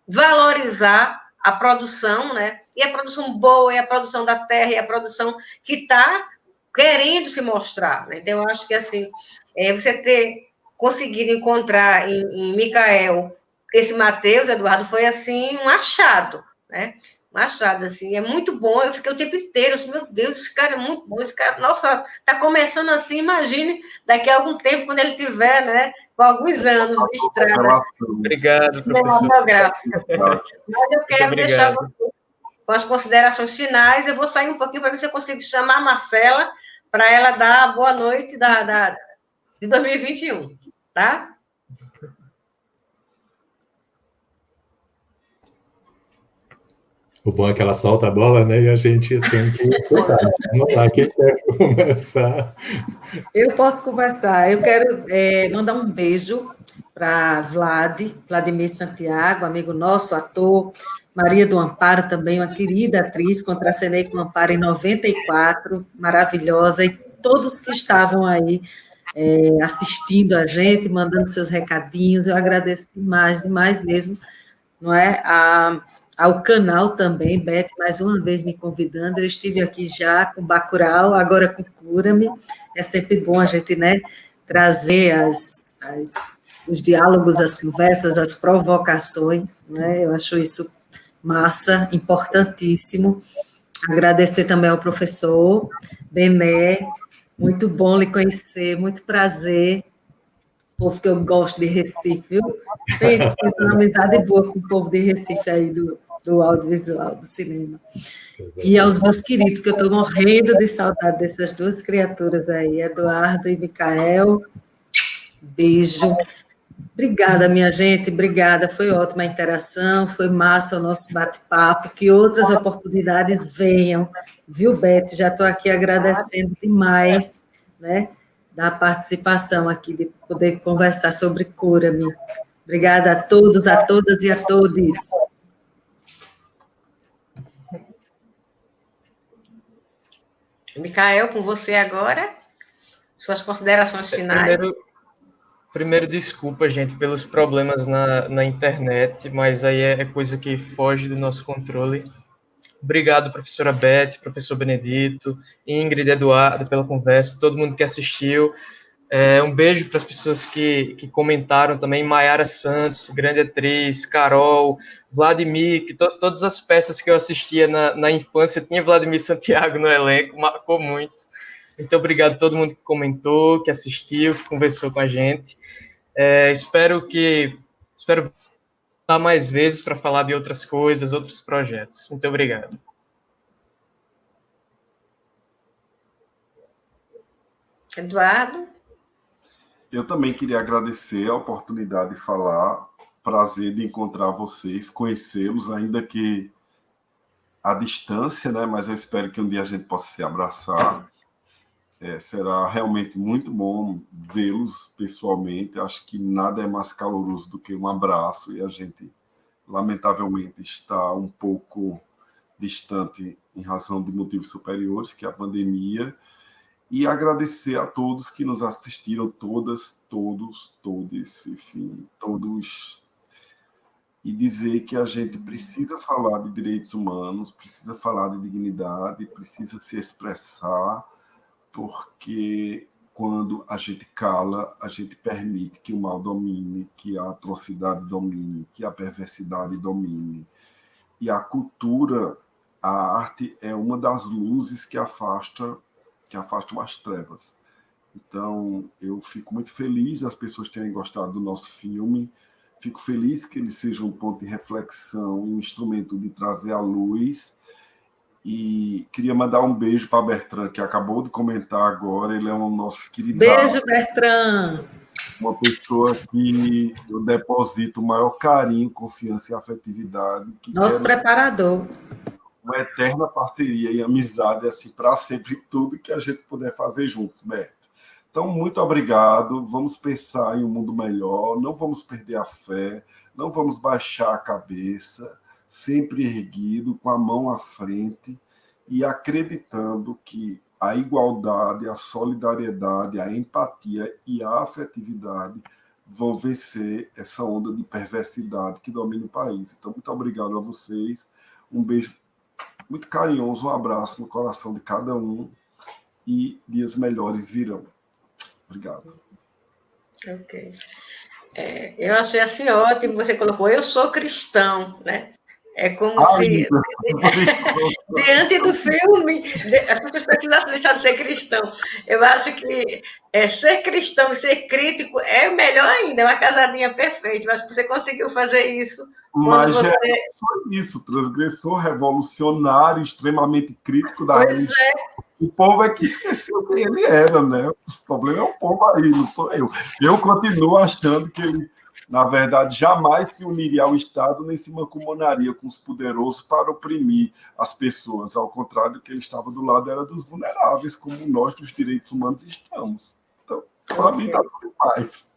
valorizar a produção, né? E a produção boa, e a produção da terra, e a produção que está querendo se mostrar, né? Então, eu acho que, assim, você ter conseguido encontrar em Micael esse Mateus, Eduardo, foi, assim, um achado, né? Um achado, assim, é muito bom, eu fiquei o tempo inteiro, assim, meu Deus, esse cara é muito bom, esse cara, nossa, tá começando assim, imagine daqui a algum tempo, quando ele tiver, né, com alguns anos de estrada. Obrigado, professor. Mas eu quero deixar você com as considerações finais, eu vou sair um pouquinho para ver se eu consigo chamar a Marcela para ela dar a boa noite de 2021, tá? O bom é que ela solta a bola, né? E a gente tem que escutar. Vamos lá, quem quer começar? Eu posso começar. Eu quero mandar um beijo para Vladimir Santiago, amigo nosso, ator, Maria do Amparo também, uma querida atriz, contracenei com o Amparo em 94, maravilhosa, e todos que estavam aí assistindo a gente, mandando seus recadinhos, eu agradeço demais, demais mesmo, não é? A ao canal também, Beth, mais uma vez me convidando. Eu estive aqui já com Bacurau, agora com Cura-me. É sempre bom a gente, né, trazer os diálogos, as conversas, as provocações, né? Eu acho isso massa, importantíssimo. Agradecer também ao professor Bené, muito bom lhe conhecer, muito prazer. Povo que eu gosto de Recife, viu? Penso uma amizade boa com o povo de Recife aí do audiovisual, do cinema. E aos meus queridos, que eu estou morrendo de saudade dessas duas criaturas aí, Eduardo e Micael. Beijo. Obrigada, minha gente, obrigada. Foi ótima a interação, foi massa o nosso bate-papo. Que outras oportunidades venham, viu, Beth? Já estou aqui agradecendo demais, né? Da participação aqui, de poder conversar sobre Cura-me. Obrigada a todos, a todas e a todos. Micael, com você agora. Suas considerações finais. Primeiro, desculpa, gente, pelos problemas na internet, mas aí é coisa que foge do nosso controle. Obrigado, professora Beth, professor Benedito, Ingrid, Eduardo, pela conversa, todo mundo que assistiu. Um beijo para as pessoas que comentaram também, Maiara Santos, grande atriz, Carol, Vladimir, que todas as peças que eu assistia na infância tinha Vladimir Santiago no elenco, marcou muito. Muito obrigado a todo mundo que comentou, que assistiu, que conversou com a gente. Espero voltar mais vezes para falar de outras coisas, outros projetos. Muito obrigado. Eduardo? Eu também queria agradecer a oportunidade de falar, prazer de encontrar vocês, conhecê-los, ainda que à distância, né? Mas eu espero que um dia a gente possa se abraçar. Será realmente muito bom vê-los pessoalmente. Acho que nada é mais caloroso do que um abraço, e a gente, lamentavelmente, está um pouco distante em razão de motivos superiores, que é a pandemia. E agradecer a todos que nos assistiram, todas, todos, enfim, todos. E dizer que a gente precisa falar de direitos humanos, precisa falar de dignidade, precisa se expressar, porque quando a gente cala, a gente permite que o mal domine, que a atrocidade domine, que a perversidade domine. E a cultura, a arte, é uma das luzes que afastam as trevas. Então, eu fico muito feliz das pessoas terem gostado do nosso filme, fico feliz que ele seja um ponto de reflexão, um instrumento de trazer à luz. E queria mandar um beijo para Bertrand, que acabou de comentar agora. Ele é um nosso querido. Beijo, Bertrand! Uma pessoa que eu deposito o maior carinho, confiança e afetividade. Nosso preparador. Uma eterna parceria e amizade, assim, para sempre, tudo que a gente puder fazer juntos, Berto. Então, muito obrigado. Vamos pensar em um mundo melhor. Não vamos perder a fé. Não vamos baixar a cabeça. Sempre erguido, com a mão à frente e acreditando que a igualdade, a solidariedade, a empatia e a afetividade vão vencer essa onda de perversidade que domina o país. Então, muito obrigado a vocês. Um beijo muito carinhoso, um abraço no coração de cada um e dias melhores virão. Obrigado. Ok. Eu achei assim ótimo, você colocou, eu sou cristão, né? É como se, diante do filme, as pessoas precisassem deixar de ser cristão. Eu acho que ser cristão e ser crítico é melhor ainda, é uma casadinha perfeita. Eu acho que você conseguiu fazer isso. Mas você... foi isso, transgressor, revolucionário, extremamente crítico da religião. O povo é que esqueceu quem ele era, né? O problema é o povo aí, não sou eu. Eu continuo achando que ele, na verdade, jamais se uniria ao Estado nem se mancomunaria com os poderosos para oprimir as pessoas. Ao contrário, que ele estava do lado era dos vulneráveis, como nós dos direitos humanos estamos. Então, para mim, dá tudo mais.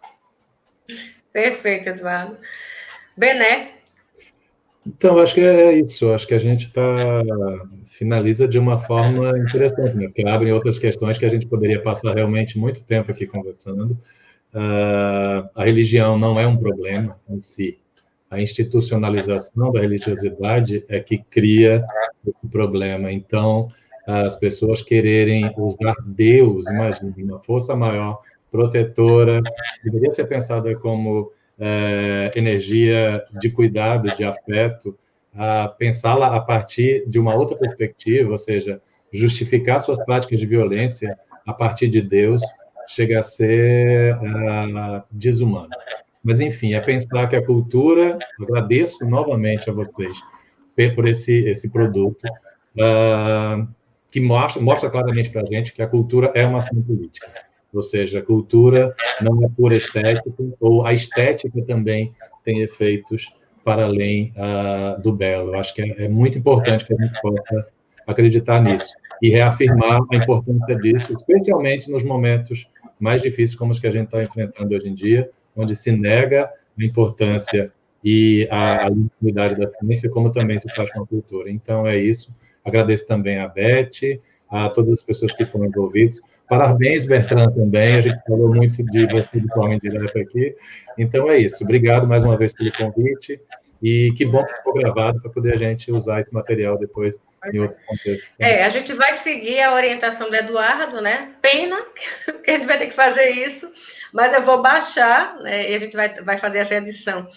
Perfeito, Eduardo. Bené? Então, acho que é isso. Acho que a gente finaliza de uma forma interessante, né? Porque abrem outras questões que a gente poderia passar realmente muito tempo aqui conversando. A religião não é um problema em si. A institucionalização da religiosidade é que cria esse problema. Então, as pessoas quererem usar Deus, imagina, uma força maior, protetora, deveria ser pensada como energia de cuidado, de afeto, pensá-la a partir de uma outra perspectiva, ou seja, justificar suas práticas de violência a partir de Deus, chega a ser desumano. Mas, enfim, é pensar que a cultura, agradeço novamente a vocês por esse produto, que mostra claramente para a gente que a cultura é uma ação política. Ou seja, a cultura não é pura estética, ou a estética também tem efeitos para além do belo. Eu acho que é muito importante que a gente possa acreditar nisso e reafirmar a importância disso, especialmente nos momentos mais difíceis como os que a gente está enfrentando hoje em dia, onde se nega a importância e a legitimidade da ciência, como também se faz com a cultura. Então, é isso. Agradeço também a Beth, a todas as pessoas que estão envolvidas. Parabéns, Bertrand, também. A gente falou muito de você de forma indireta aqui. Então, é isso. Obrigado mais uma vez pelo convite. E que bom que ficou gravado para poder a gente usar esse material depois em outro contexto. A gente vai seguir a orientação do Eduardo, né? Pena que a gente vai ter que fazer isso, mas eu vou baixar, né? E a gente vai fazer essa edição.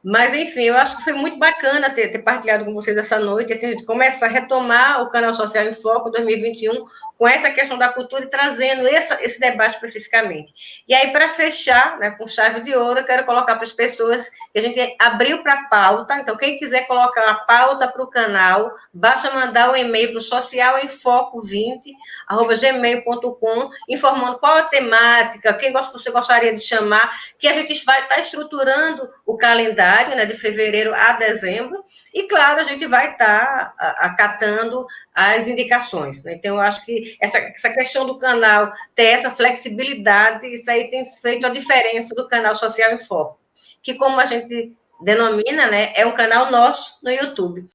Mas, enfim, eu acho que foi muito bacana ter partilhado com vocês essa noite, assim, a gente começa a retomar o Canal Social em Foco 2021 com essa questão da cultura e trazendo esse debate especificamente. E aí, para fechar, né, com chave de ouro, eu quero colocar para as pessoas que a gente abriu para a pauta. Então, quem quiser colocar a pauta para o canal, basta mandar um e-mail para o socialemfoco20@gmail.com, informando qual a temática, quem você gostaria de chamar, que a gente vai estar estruturando o calendário, né, de fevereiro a dezembro, e, claro, a gente vai estar acatando as indicações, né? Então, eu acho que essa questão do canal ter essa flexibilidade, isso aí tem feito a diferença do canal Social em Foco, que, como a gente denomina, né, é um canal nosso no YouTube.